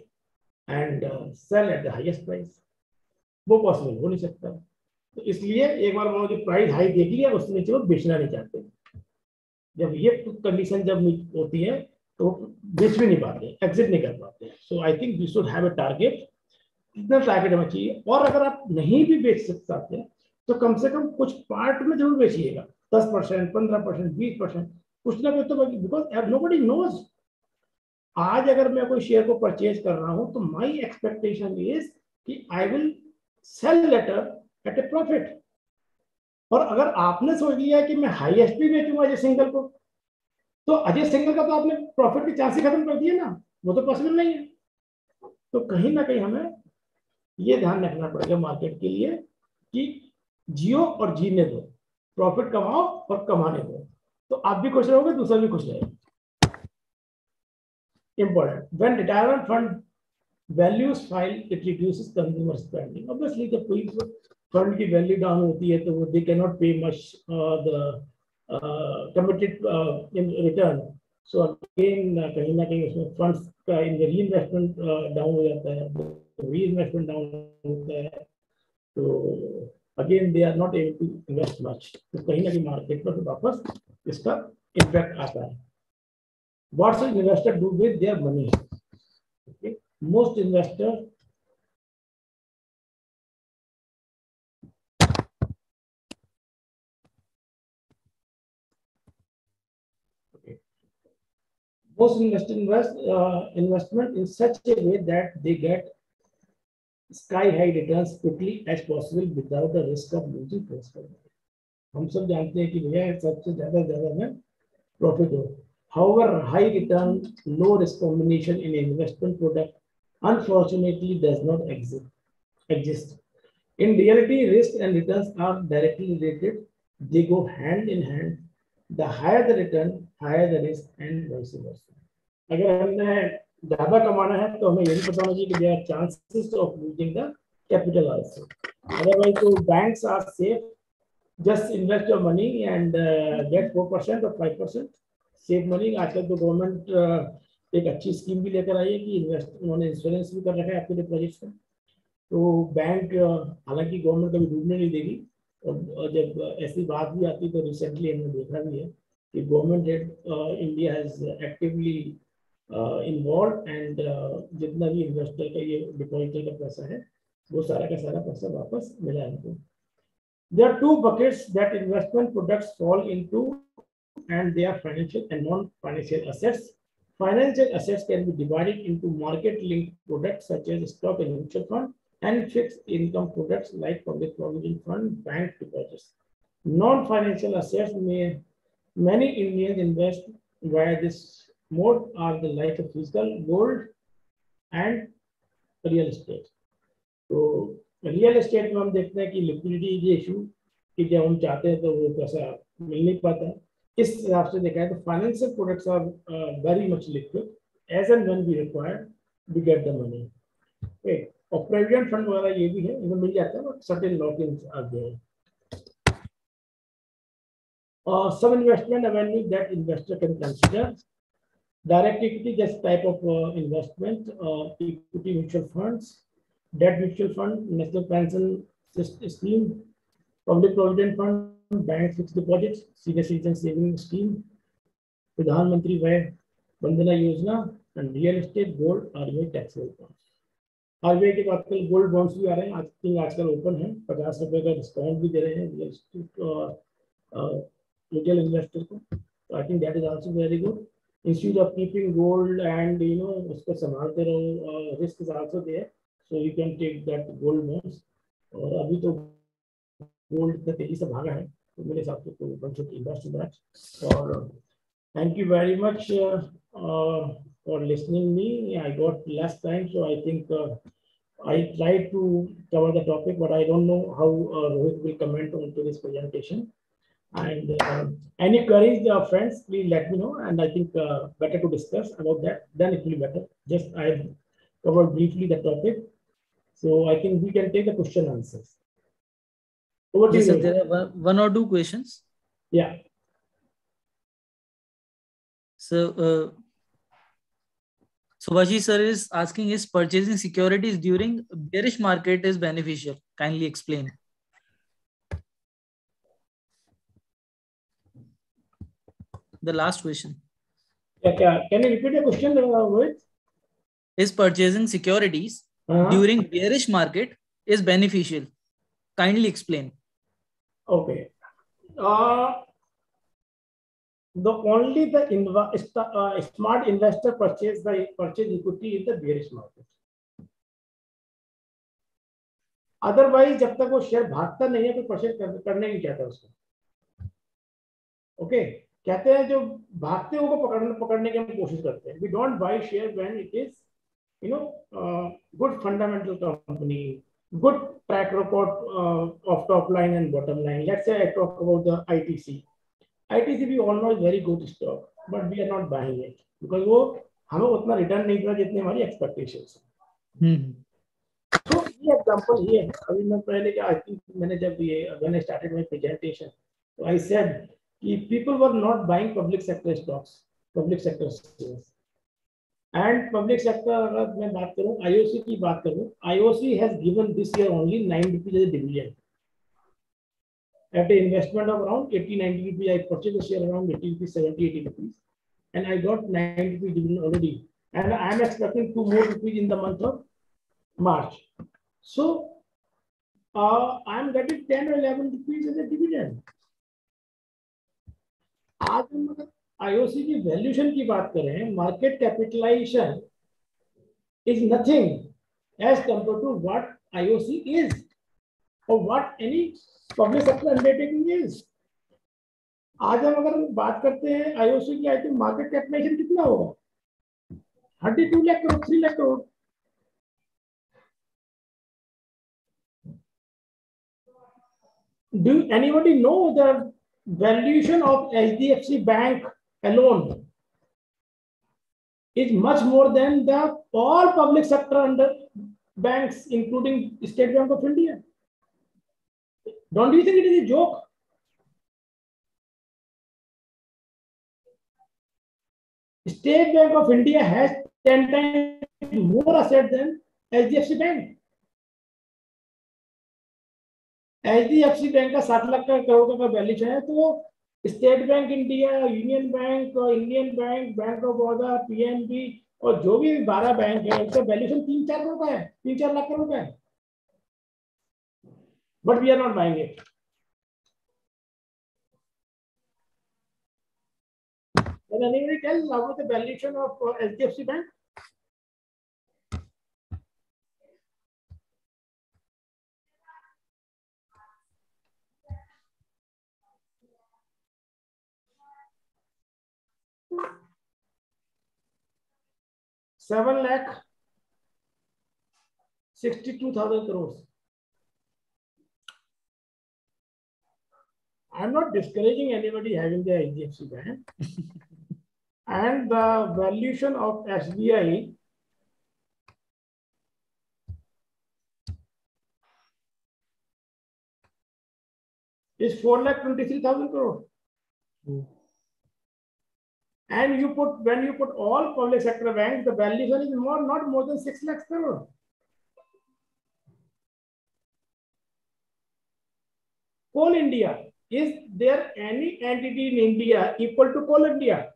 and sell at the highest price। वो पॉसिबल हो नहीं सकता। तो इसलिए एक बार उन्होंने जो प्राइस हाई देख लिया उससे नीचे वो बेचना नहीं चाहते। जब ये कंडीशन जब होती है तो बेच भी नहीं पाते, एग्जिट नहीं कर पाते। So I think we should have a target, कितना टारगेट हमें चाहिए। और अगर आप नहीं भी बेच सकते तो कम से कम कुछ पार्ट में जरूर बेचिएगा, 10%, 15%, 20%, कुछ ना कुछ तो, बिकॉज नोबडी नोज। आज अगर मैं कोई शेयर को परचेज कर रहा हूं तो माई एक्सपेक्टेशन इज कि I will sell later at a profit. और अगर आपने सोच लिया कि मैं हाईएस्ट भी बेचूंगा अजय सिंघल को, तो अजय सिंघल का तो आपने प्रॉफिट के चांस ही खत्म कर दिए ना, वो तो पॉसिबल नहीं है। तो कहीं ना कहीं हमें ये ध्यान रखना पड़ेगा मार्केट के लिए कि जियो और जीने दो, प्रॉफिट कमाओ और कमाने दो, तो आप भी खुश रहोगे, दूसरा भी खुश रहेगा। Important. When retirement fund values fall, it reduces consumer spending. Obviously, जब कोई fund की value down होती है तो वो they cannot pay much the committed in return. So again कहीं ना कहीं उसमें funds का in the reinvestment down हो जाता है, reinvestment down होता है, तो again they are not able to invest much. तो कहीं ना कहीं market पर वापस इसका impact आता है। What should investor do with their money? Okay. Most investors investment in such a way that they get sky high returns quickly as possible without the risk of losing principal. हम सब जानते हैं कि भैया सबसे ज्यादा में प्रॉफिट हो। However, high return, low risk combination in investment product unfortunately does not exist. In reality, risk and returns are directly related. They go hand in hand. The higher the return, higher the risk, and vice versa. अगर हमने ज्यादा कमाना है तो हमें ये भी पता होना चाहिए कि there are chances of losing the capital also. Otherwise, so banks are safe. Just invest your money and get 4% or 5%. Save money. आजकल तो गवर्नमेंट एक अच्छी स्कीम भी लेकर आई है कि उन्होंने इंश्योरेंस भी कर रखा है आपके डिपॉजिट का। तो बैंक हालांकि गवर्नमेंट कभी डूबने नहीं देगी। और जब ऐसी बात भी आती है तो रिसेंटली हमने देखा भी है कि government India has actively involve and जितना भी इन्वेस्टर का ये डिपॉजिटर का पैसा है वो सारा का सारा पैसा वापस मिला है हमको। There are two buckets that investment products fall into and they are financial and non-financial assets. Financial assets can be divided into market-linked products such as stock and mutual fund and fixed income products like public provident fund, bank deposits. Non-financial assets many Indians invest via this mode are the like of physical gold and real estate. तो real estate में हम देखते हैं कि liquidity issue कि जब हम चाहते हैं तो वो पैसा मिल नहीं पाता है. इस हिसाब से देखा है तो financial products are very much liquid as and when we require we get the money. और प्रोविडेंट फंड वगैरह ये भी है, इनको मिल जाता है but certain lock ins are there. Some investment avenues that investor can consider: direct equity, this type of investment, equity mutual funds, debt mutual fund, national pension scheme, public provident fund, bank fixed deposits, senior citizen saving scheme, Pradhan Mantri Vay Bandhana Yojana, and real estate, gold, RBI taxable bonds. RBI के बाद कल gold bonds भी आ रहे हैं, आजकल open है, 50 रुपए का डिस्काउंट भी दे रहे हैं रियल एस्टेट retail investor को. So I think that is also very good. Instead of keeping gold and उसको संभालते रहो, risk is also there, so you can take that gold bonds. और अभी तो gold इतना तेजी से भागा है, तो मेरे हिसाब से तो one should invest in that. और thank you very much for listening me. I got less time, so I think I tried to cover the topic, but I don't know how Rohit will comment on to this presentation. And any queries, friends, please let me know. And I think better to discuss about that. Then it will be better. Just I covered briefly the topic, so I think we can take the question answers. Over to you. Yes, there are one or two questions. Yeah. So, Subhashi sir is asking, is purchasing securities during bearish market is beneficial? Kindly explain. The last question. Yeah, can you repeat the question, Rohit? Is purchasing securities during bearish market is beneficial? Kindly explain. Okay. The only the smart investor purchase equity in the bearish market. Otherwise, जब तक वो share भागता नहीं है तो purchase करने की क्या था उसको. ओके, कहते हैं जो भागते हैं वो पकड़ने की हम कोशिश करते हैं. We don't buy share when it is good fundamental company, good track record of top line and bottom line. Let's say I talk about the ITC. ITC we all know is very good stock, but we are not buying it because वो हमें उतना return नहीं कर जितनी हमारी expectations हैं. तो ये एग्जांपल ये है. अभी मैं पहले क्या, आई थिंक मैंने जब ये when I started my presentation, तो आई सेड कि people were not buying public sector stocks, public sector shares. And public sector अगर मैं बात करूं, आईओसी की बात करूं, IOC has given this year only 9 rupees as a dividend. At an investment of around 80-90 rupees, I purchased a share around 80 rupees, 70-80 rupees, and I got 9 rupees dividend already. And I am expecting 2 more rupees in the month of March. So I am getting 10 or 11 rupees as a dividend. आज हम अगर IOC की valuation की बात करें, market capitalisation is nothing as compared to what IOC is or what any public sector undertaking is. आज हम अगर बात करते हैं आईओसी की, आई थिंक मार्केट कैपिटलाइजेशन कितना होगा, 32 lakh crore, 3 lakh crore. Do anybody know the valuation of HDFC Bank alone is much more than the all public sector under banks, including State Bank of India? Don't you think it is a joke? State Bank of India has 10 times more assets than HDFC Bank. HDFC Bank का 7 लाख करोड़ का valuation है, तो state bank India, union bank, Indian bank, bank of Baroda, PNB और जो भी 12 bank है, उसका valuation 3-4 crore का है, 3-4 लाख करोड़ का है. But we are not buying it. Can anybody tell about the valuation of HDFC Bank? ₹7,62,000 crores. I'm not discouraging anybody having the HDFC Bank. And the valuation of SBI is 4,23,000 crore. And when you put all public sector banks, the valuation is not more than 6 lakh crore. Coal India, is there any entity in India equal to Coal India?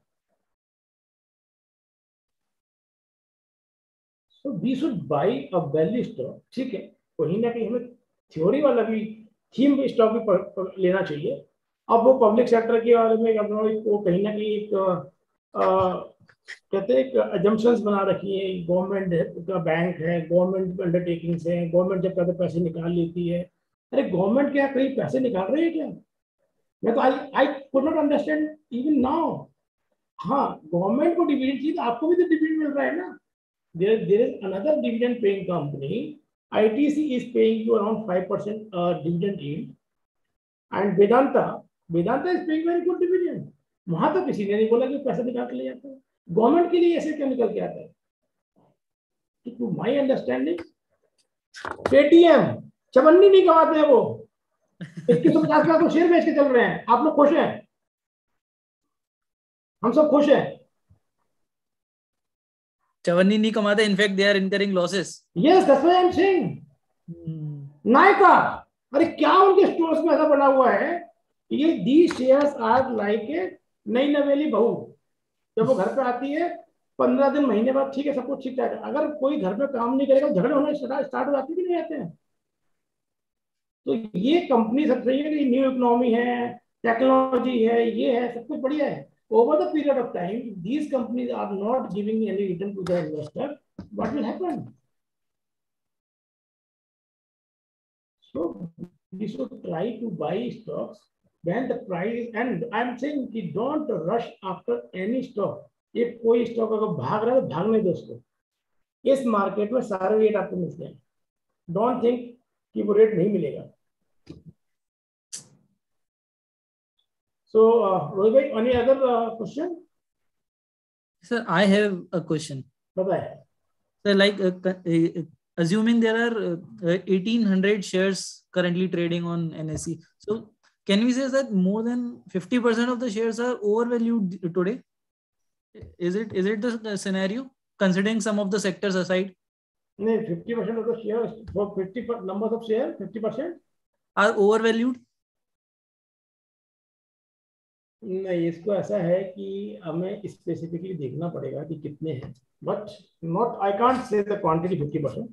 So we should buy a value stock. ठीक है, कहीं ना कहीं हमें theory वाला भी theme stock भी लेना चाहिए. अब वो पब्लिक सेक्टर के बारे में वो कहीं ना कहीं एक कहते हैं अजम्पशंस बना रखी है. गवर्नमेंट का बैंक है, गवर्नमेंट अंडरटेकिंग्स है, गवर्नमेंट जब कहते पैसे निकाल लेती है. अरे गवर्नमेंट क्या कहीं पैसे निकाल रही है क्या? मैं तो I could not understand even now. हाँ, गवर्नमेंट को डिविडेंड चाहिए तो आपको भी तो डिविडेंड मिल रहा है ना. There is another dividend paying company. ITC is paying you around 5% dividend yield, and Vedanta is paying very good dividend. वहां तो किसी ने नहीं बोला कि पैसा निकाल के ले जाते हैं. गवर्नमेंट के लिए ऐसे क्या निकल के आता है? टू माय अंडरस्टैंडिंग पेटीएम चवन्नी नहीं कमाते हैं. वो 2150 का तो शेयर बेच के चल रहे हैं. आप लोग खुश हैं? हम सब खुश हैं. चवन्नी नहीं कमाते. In fact they are incurring losses. Yes, that's why I am saying. Nykaa, अरे क्या उनके स्टोर्स में ऐसा बना हुआ है? ये the shares are like a नई नवेली बहू. जब वो घर पे आती है 15 दिन महीने बाद ठीक है, सब कुछ ठीक ठाक है. अगर कोई घर पे काम नहीं करेगा, झगड़े होने स्टार्ट हो जाते कि नहीं आते हैं? तो ये कंपनी सब सही है कि न्यू इकोनॉमी है, टेक्नोलॉजी है, ये है, सब कुछ बढ़िया है. Over the period of time, these companies are not giving any return to the investor. What will happen? So we should try to buy stocks when the price, and I'm saying कि don't rush after any stock. if कोई stock अगर भाग रहा है तो भागने दो उसको. इस मार्केट में सारे रेट आपको मिलते हैं. डोंट थिंक कि वो रेट नहीं मिलेगा. So, Rohit bhai, any other question? Sir, I have a question. बताए. So, like assuming there are 1,800 shares currently trading on NSE, so can we say that more than 50% of the shares are overvalued today? Is it the scenario, considering some of the sectors aside? No, 50% of the shares, for 50 numbers of shares, 50% are overvalued. नहीं, इसको ऐसा है कि हमें specifically देखना पड़ेगा कि कितने हैं. But not, I can't say the quantity 50%.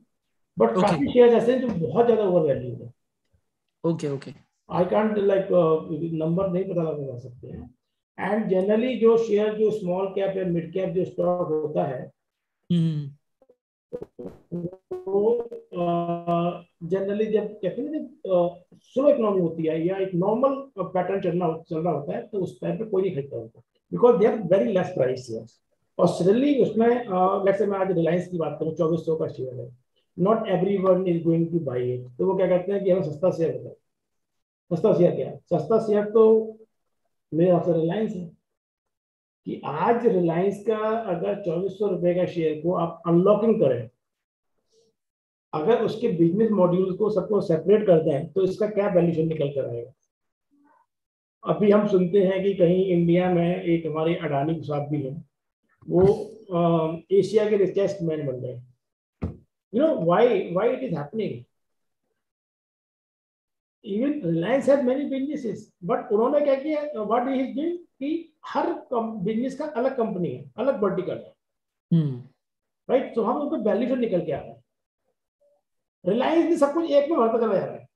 But काफी शेयर ऐसे हैं जो बहुत ज्यादा ओवर वैल्यू है. Okay. I can't like number नहीं पता लगा सकते हैं. एंड जनरली जो शेयर जो स्मॉल कैप या मिड कैप जो स्टॉक होता है, वो जनरली जब कहते हैं जब स्लो इकोनॉमी होती है या एक नॉर्मल पैटर्न चल रहा होता है, तो उस टाइम पे कोई नहीं खरीदता होता, because they have very less price shares. और सडनली उसमें लेट्स से मैं आज रिलायंस की बात करूं, 2400 का शेयर है. Not everyone is going to buy it. तो वो क्या कहते हैं कि हमें सस्ता शेयर होता है. सस्ता शेयर क्या है? सस्ता शेयर तो मेरे हिसाब से रिलायंस है. कि आज रिलायंस का अगर 2400 रुपए का शेयर को आप अनलॉकिंग करें, अगर उसके बिजनेस मॉड्यूल को सबको सेपरेट करते हैं, तो इसका क्या वैल्यूएशन निकल कर आएगा? अभी हम सुनते हैं कि कहीं इंडिया में एक हमारे अडानी साहब भी हैं, वो एशिया के रिचेस्ट मैन बन गए. You know why it is happening? Even Reliance has many businesses, but उन्होंने क्या किया, व्हाट ही इज डूइंग कि हर बिजनेस का अलग कंपनी है, अलग वर्टिकल है. राइट. तो हम उनको वैल्यूएशन निकल के आ रहा है. रिलायंस भी सब कुछ एक में भरता चला जा रहा है.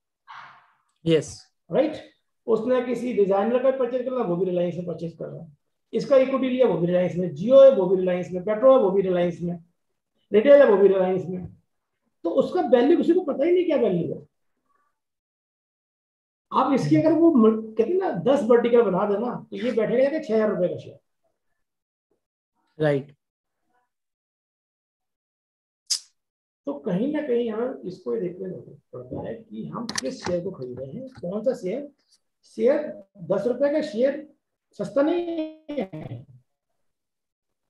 Yes, right. उसने किसी डिजाइनर का परचेज करना, वो भी रिलायंस से परचेज कर रहा है. इसका इक्विटी लिया वो भी रिलायंस में, जियो है वो भी रिलायंस में, पेट्रोल है वो भी रिलायंस में, रिटेल है वो भी रिलायंस में, तो उसका वैल्यू किसी को पता ही नहीं क्या वैल्यू है। आप इसकी अगर वो कहते हैं ना 10 वर्टिकल बना देना तो ये बैठेगा 6,000 रुपए का शेयर। राइट। तो कहीं ना कहीं हमें इसको देखने पड़ता है कि हम किस शेयर को खरीद रहे हैं, कौन सा शेयर। शेयर 10 रुपए का शेयर सस्ता नहीं है,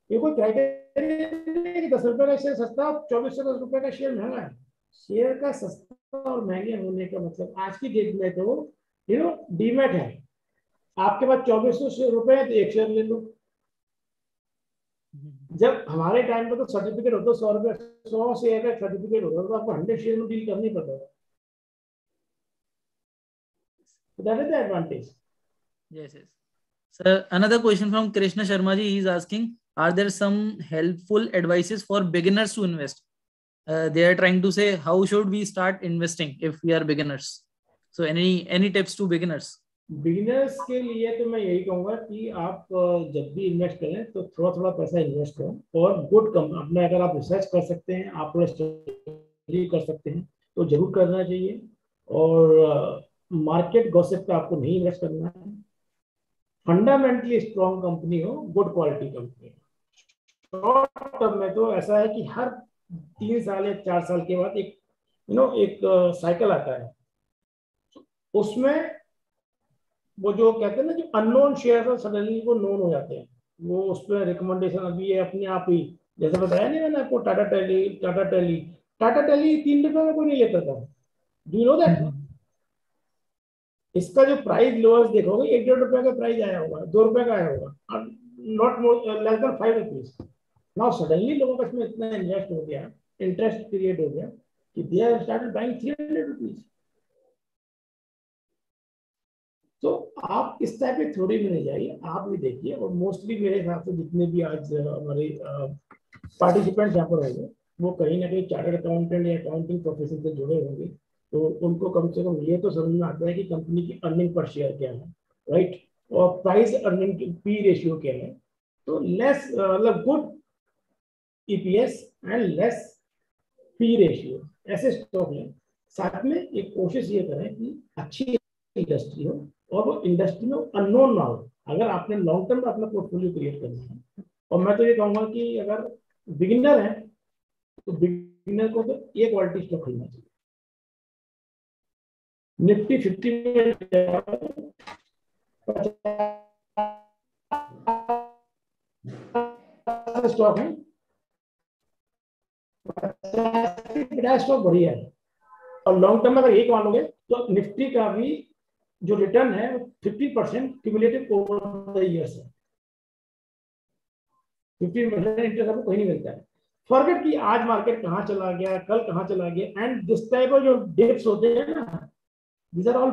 ये कोई क्राइटेरिया नहीं है कि 10 रुपए का शेयर सस्ता और 2410 रुपए का शेयर महंगा है। शेयर का सस्ता और महंगे होने का मतलब आज की डेट में तो डीमैट है, आपके पास 2400 रुपए है तो एक शेयर ले लो। जब हमारे टाइम पे तो सर्टिफिकेट होता 100 रुपए, 100 शेयर का सर्टिफिकेट होता तो आपको 100 शेयर में डील करनी पड़ता है। That is the advantage. Yes, yes. So another question from Krishna Sharma ji. He is asking, are there some helpful advices for beginners to invest? They are trying to say, how should we start investing if we are beginners? So any tips to beginners? Beginners के लिए तो मैं यही कहूंगा कि आप जब भी इन्वेस्ट करें तो थोड़ा थोड़ा पैसा इन्वेस्ट करें और गुड कंपनी अपने, अगर आप रिसर्च कर सकते हैं, आप स्टडी कर सकते हैं तो जरूर करना चाहिए। और मार्केट गॉसिप पे आपको नहीं इन्वेस्ट करना है। फंडामेंटली स्ट्रॉन्ग कंपनी हो, गुड क्वालिटी कंपनी हो। शॉर्ट टर्म में तो ऐसा है कि हर 3 साल या 4 साल के बाद एक साइकिल आता है, उसमें वो जो कहते हैं ना, जो अननोन शेयर है सडनली वो नोन हो जाते हैं। वो उस पर रिकमेंडेशन अभी है अपने आप ही, जैसे बताया नहीं मैंने आपको, टाटा टेली 3 रुपए में कोई नहीं लेता था। Do you know that? इसका जो प्राइस लोअर्स देखोगे 1-1.5 रुपए का प्राइस आया होगा, 2 रुपए का आया होगा, not more less than 5 rupees. Now suddenly लोगों का इसमें इतना इन्वेस्ट हो गया, इंटरेस्ट क्रिएट हो गया कि they are started buying 300 rupees. तो आप इस टाइप की थ्योरी में नहीं जाइए, आप भी देखिए। और मोस्टली मेरे हिसाब से जितने भी आज हमारे पार्टिसिपेंट्स यहाँ पर होंगे वो कहीं ना कहीं चार्टर्ड अकाउंटेंट या अकाउंटिंग प्रोफेशन से जुड़े होंगे, तो उनको कम से कम ये तो समझ में आता है कि कंपनी की अर्निंग पर शेयर क्या है, राइट, और प्राइस अर्निंग पी रेशियो क्या है। तो लेस मतलब good EPS and less P ratio ऐसे स्टॉक लें। साथ में एक कोशिश ये करें कि अच्छी इंडस्ट्री हो और वो इंडस्ट्री में अननोन ना हो, अगर आपने लॉन्ग टर्म में अपना पोर्टफोलियो क्रिएट करना है। और मैं तो ये कहूंगा कि अगर बिगिनर है तो बिगिनर को तो एक क्वालिटी स्टॉक खरीदना चाहिए। निफ्टी 50 में स्टॉक है, 50 स्टॉक बढ़िया है। और लॉन्ग टर्म में अगर एक मानोगे तो निफ्टी का भी जो रिटर्न है 50% क्यूमुलेटिव ओवर द इयर्स है। 15% इंटरेस्ट आपको कहीं नहीं मिलता है। फॉरगेट कि आज मार्केट कहां चला गया, कल कहां चला गया, एंड दिस टाइप ऑफ जो डिप्स होते हैं ना, दीज आर ऑल।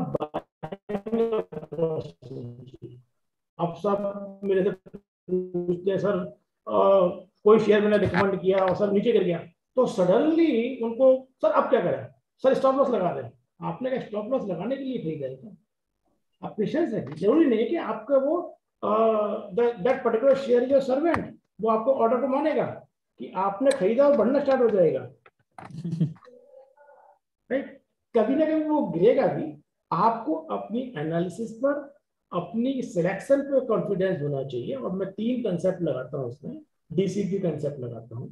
अब सब मेरे से पूछते हैं सर कोई शेयर मैंने रिकमेंड किया और सर नीचे गिर गया, तो सडनली उनको सर अब क्या करें, सर स्टॉप लॉस लगा दें। आपने क्या स्टॉप लॉस लगाने के लिए खरीदा है क्या? आप पेशेंस रखिए। जरूरी नहीं है कि आपका वो that particular share your servant वो आपको ऑर्डर को मानेगा कि आपने खरीदा और बढ़ना स्टार्ट हो जाएगा, राइट। कभी ना कभी वो गिरेगा भी। आपको अपनी एनालिसिस पर, अपनी सिलेक्शन पर कॉन्फिडेंस होना चाहिए। और मैं 3 कंसेप्ट लगाता हूँ उसमें, डीसीपी कंसेप्ट लगाता हूँ।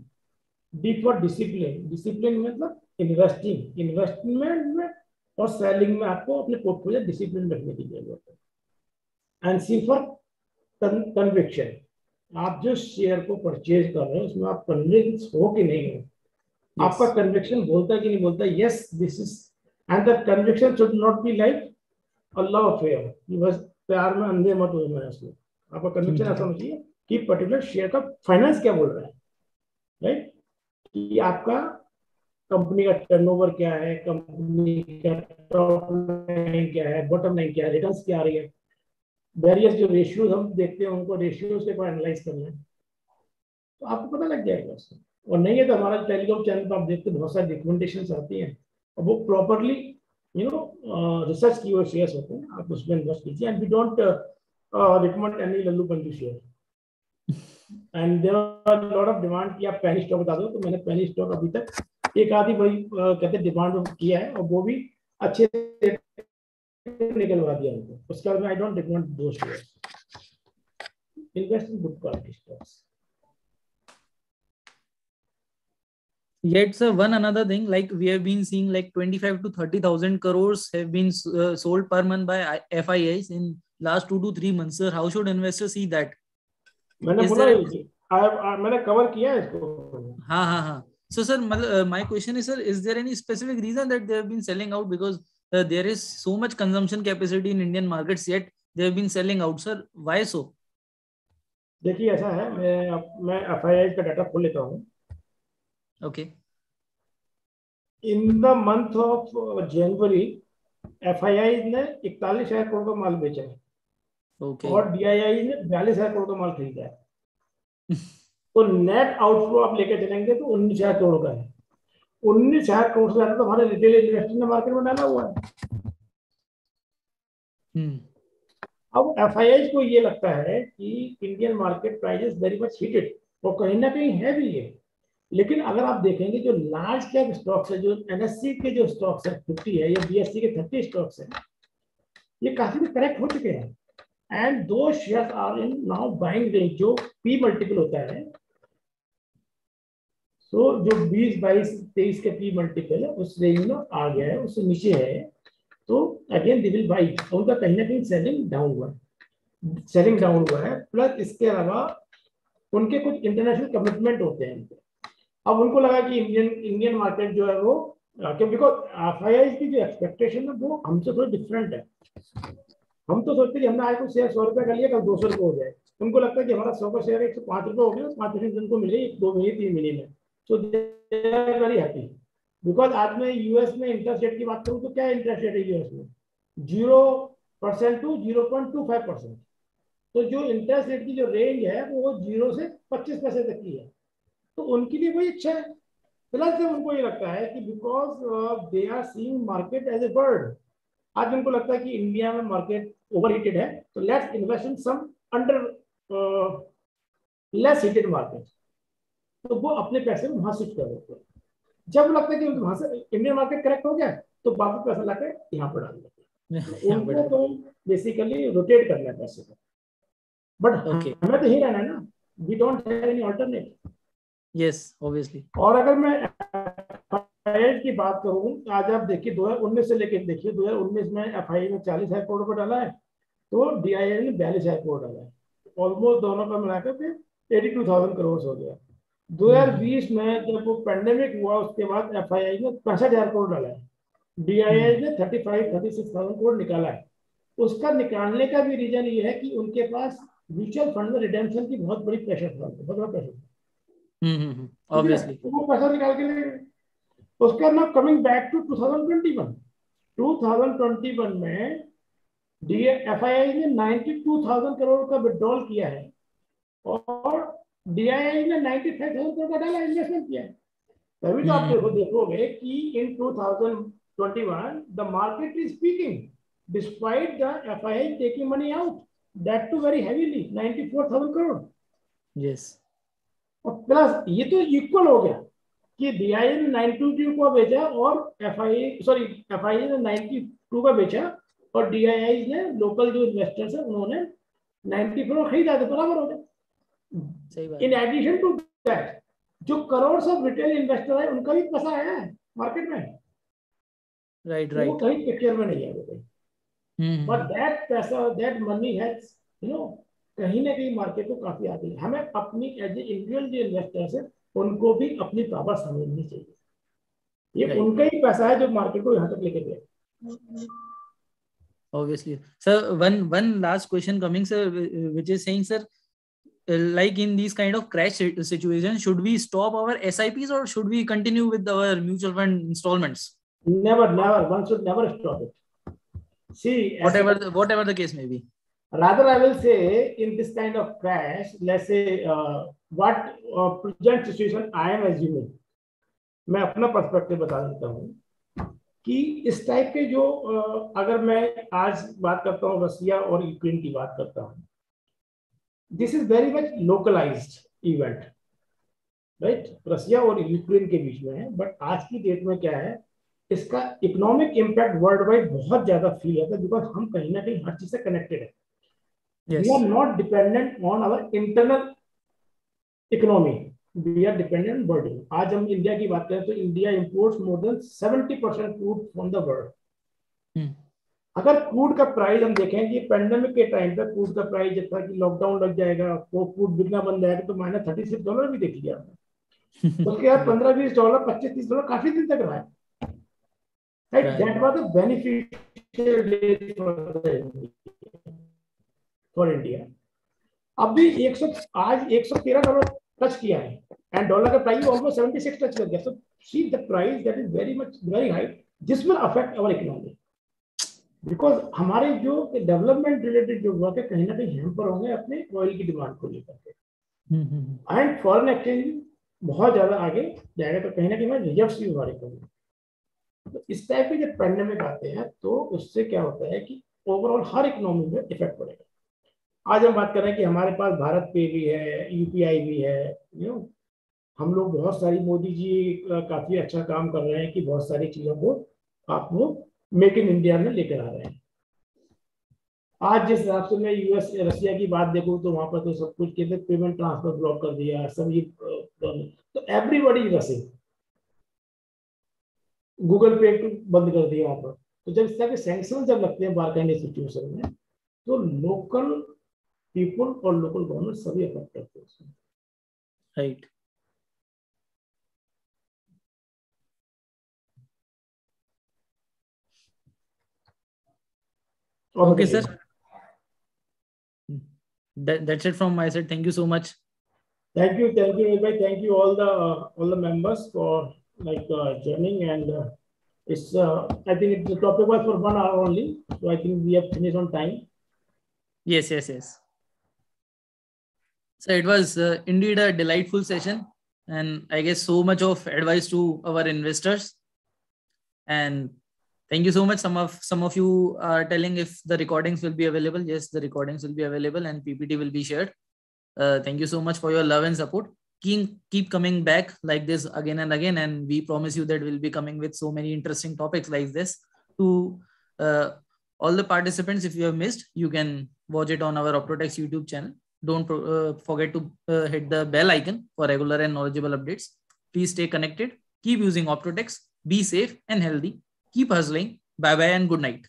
D for discipline. डिसिप्लिन मतलब इन्वेस्टमेंट में और सेलिंग में आपको अपने पोर्टफोलियो डिसिप्लिन रखने की जरूरत है। And see for conviction. आप जो शेयर को परचेज कर रहे हैं उसमें आप कन्विंस हो कि नहीं हो, आपका कन्विक्शन बोलता है कि नहीं बोलता है, yes this is. And that conviction should not be like a love affair, बस प्यार में अंधे मत हो जाए उसमें। आपका कन्विक्शन ऐसा होना चाहिए कि पर्टिकुलर शेयर का फाइनेंस क्या बोल रहा है, राइट, कि आपका कंपनी का टर्नओवर क्या है, कंपनी का टॉप लाइन क्या है, बॉटम लाइन क्या है, रिटर्न्स क्या आ रही है। वेरियस जो रेशियोज हम देखते हैं उनको रेशियोज के एनालाइज करना है, तो आपको पता लग जाएगा उसको। और नहीं है तो हमारा टेलीग्राम चैनल पर आप देखते बहुत सारी रिकमेंडेशंस आती हैं और वो प्रॉपरली रिसर्च की हुए शेयर्स होते हैं, आप उसमें इन्वेस्ट कीजिए। And we don't recommend any लल्लू पंजू share. And there are lot of demand कि आप पेनी स्टॉक बता दो, तो मैंने पेनी स्टॉक अभी तक एक आधी वही कहते डिमांड किया है, और वो भी अच्छे से निकलवा दिया उनको। उसके बाद आई डोंट रिकमेंड दो shares, invest in good quality stocks. Yet, sir, one another thing, like we have been seeing like 25 to 30,000 crores have been sold per month by FIIs in last 2 to 3 months. Sir, how should investors see that? मैंने Is बोला there मैंने cover किया है इसको। हाँ. So, sir, my question is, sir, is there any specific reason that they have been selling out? Because there is so much consumption capacity in Indian markets, yet they have been selling out, sir. Why so? देखिए ऐसा है, मैं FII का data खोल लेता हूँ। Okay. In the month of January FII ने 41,000 करोड़ का माल बेचा है, Okay. और डीआईआई ने 42,000 करोड़ का माल खरीदा है। तो नेट आउटफ्लो आप लेके चलेंगे तो 19,000 करोड़ का है। 19,000 करोड़ से ज्यादा तो हमारे रिटेल इन्वेस्टर ने मार्केट में डाला हुआ है। अब एफआईआई को ये लगता है कि Indian market price is very much heated, और कहीं ना कहीं है भी ये। लेकिन अगर आप देखेंगे जो लार्ज कैप स्टॉक्स है, जो एनएससी के जो स्टॉक्स है 50 है, या बीएससी के 30 स्टॉक्स है, ये काफी करेक्ट हो चुके हैं। एंड दो shares are in now buying range, जो पी मल्टीपल होता है, तो जो 20, 22, 23 के पी मल्टीपल है उस रेंज में आ गया है, उससे नीचे है, तो अगेन दे विल बाई। उनका कहीं ना कहीं सेलिंग डाउन हुआ है, सेलिंग डाउन हुआ है। प्लस इसके अलावा उनके कुछ इंटरनेशनल कमिटमेंट होते हैं उनके। अब उनको लगा कि इंडियन मार्केट जो है वो, बिकॉज एफआईआई की जो एक्सपेक्टेशन है वो हमसे थोड़ी डिफरेंट है। हम तो सोचते हैं कि हमने आज कुछ शेयर 100 रुपए का लिया, कल 200 रुपए हो जाए। उनको लगता है कि हमारा 100 का शेयर 105 रुपए हो गया, 5% उनको मिले 2 महीने 3 महीने में, तो they are very happy. Because आज मैं यूएस में इंटरेस्ट रेट की बात करूं तो क्या इंटरेस्ट रेट है यूएस में? 0% टू 0.25%। तो जो इंटरेस्ट रेट की जो रेंज है वो 0 से 25 पैसे तक की है, तो उनके लिए वही अच्छा है। प्लस जब उनको ये लगता है कि because they are seeing market as a bird, आज उनको लगता है कि इंडिया में मार्केट ओवर हीटेड है, तो let's invest in sum under less heated market, तो वो अपने पैसे को वहां स्विच कर देते हैं। जब लगता है कि वहां से इंडियन मार्केट करेक्ट हो गया, तो बाकी पैसा लाकर यहाँ पर डाल देते हैं। उनको तो बेसिकली रोटेट करना है पैसे को, बट हमें तो ही रहना है ना, we don't have any alternate. Yes, obviously. और अगर मैं एफआईआई की बात करूं, आज आप देखिए 2019 से लेकर देखिए, 2019 में एफआईआई ने 40,000 करोड़ रुपए डाला है, तो डीआईआई ने 42,000 करोड़ डाला है। ऑलमोस्ट दोनों का मिलाकर के 82,000 करोड़ हो गया। 2020 में जब वो पेंडेमिक हुआ, उसके बाद एफआईआई ने 65,000 करोड़ डाला है, डीआईआई ने 36,000 करोड़ निकाला है। उसका निकालने का भी रीजन ये है कि उनके पास म्यूचुअल फंड में रिडेम्पशन की बहुत बड़ी प्रेशर था, बहुत बड़ा प्रेशर, ऑब्वियसली। वो पैसा निकाल के ले। उसके बाद नाउ कमिंग बैक टू 2021, 2021 में एफआईआई ने 92,000 करोड़ का विड्रॉल किया है, और डीआईआई ने 95,000 करोड़ का डाला इन्वेस्टमेंट किया है। तभी तो आप देखोगे कि in 2021 the market is speaking despite the FII taking money out, that too very heavily 94,000 crore. Yes. और प्लस ये तो इक्वल हो गया कि डीआईआई ने 92 को बेचा, और एफआईआई ने 92 का बेचा, और डीआईआई ने लोकल जो इन्वेस्टर्स है उन्होंने 94 खरीदा, तो बराबर हो गया। इन एडिशन टू दैट जो करोड़ ऑफ रिटेल इन्वेस्टर है उनका भी पैसा आया है मार्केट में, राइट वो कहीं पिक्चर में नहीं है, बट दैट पैसा, दैट मनी हैज कहीं ना कहीं मार्केट को काफी आती है। हमें अपनी एज ए इंडिविजुअल जो इन्वेस्टर्स है उनको भी अपनी पावर समझनी चाहिए, ये उनका ही पैसा है जो मार्केट को यहाँ तक लेके गया। Obviously, sir, one last question coming, sir, which is saying, sir, like in these kind of crash situations, should we stop our SIPs or should we continue with our mutual fund installments? Never. One should never stop it. See, whatever the case may be. Rather, I will say in this kind of crash, let's say what present situation I am assuming, मैं अपना perspective बता देता हूँ कि इस type के जो अगर मैं आज बात करता हूँ रसिया और यूक्रेन की बात करता हूँ, this is very much localized event, right? Russia और यूक्रेन के बीच में है, बट आज की डेट में क्या है, इसका इकोनॉमिक इम्पैक्ट वर्ल्ड वाइड बहुत ज्यादा फील होता है, बिकॉज हम कहीं ना कहीं हर चीज से कनेक्टेड है. We are not dependent on our internal economy, we are dependent on world. आज हम इंडिया की बात करें तो India imports more than 70% food from the world. अगर क्रूड का प्राइस हम देखें कि पेंडेमिक के टाइम पे क्रूड का प्राइस जब तक लॉकडाउन लग जाएगा, वो क्रूड बिकना बंद जाएगा, तो मैंने $36 भी देख लिया. उसके बाद $15-20, $25-30 काफी दिन तक रहा है. Right? That was a beneficial day for India. अभी आज $113 टच किया है, एंड डॉलर का प्राइस ऑलमोस्ट 76 टच कर गया. So see the price that is very high. This will affect our economy, because हमारे जो डेवलपमेंट रिलेटेड जो वर्क है कहीं ना कहीं हैम्पर होंगे अपने ऑयल की डिमांड को लेकर के. एंड फॉरेन एक्सचेंज बहुत ज्यादा आगे जाएगा, तो कहीं ना कहीं रिजर्व्स भी हमारे को. तो इस टाइप के जब पैंडेमिक आते हैं तो उससे क्या होता है कि ओवरऑल हर इकोनॉमी में इफेक्ट पड़ेगा. आज हम बात कर रहे हैं कि हमारे पास भारत पे भी है, यूपीआई भी है, हम लोग बहुत सारी, मोदी जी काफी अच्छा काम कर रहे हैं कि बहुत सारी चीजों को आप लोग मेक इन इंडिया में लेकर आ रहे हैं. आज जिस हिसाब से मैं यूएस रशिया की बात देखूं तो वहां पर तो सब कुछ के पेमेंट ट्रांसफर ब्लॉक कर दिया, सब ये, तो एवरीबॉडी इज रशिंग. गूगल पे बंद कर दिया वहां पर. तो जब इस तरह के सैंक्शन जब लगते हैं बाहर काइंड सिचुएशन में, तो लोकल पीपल और लोकल गवर्नमेंट सभी अफेक्ट करते हैं उसमें. Right. Okay, sir. That's it from my side. Thank you so much. Thank you, everybody. Thank you all the members for joining, and it's I think the topic was for 1 hour only, so I think we have finished on time. Yes. So it was indeed a delightful session, and I guess so much of advice to our investors. And thank you so much. Some of you are telling if the recordings will be available. Yes, the recordings will be available and PPT will be shared. Thank you so much for your love and support. Keep coming back like this again and again, and we promise you that we'll be coming with so many interesting topics like this to all the participants. If you have missed, you can watch it on our Optotax YouTube channel. Don't forget to hit the bell icon for regular and knowledgeable updates. Please stay connected. Keep using Optotax. Be safe and healthy. Keep hustling. Bye bye and good night.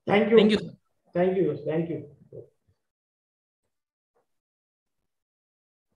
Thank you. Thank you. Thank you. Thank you.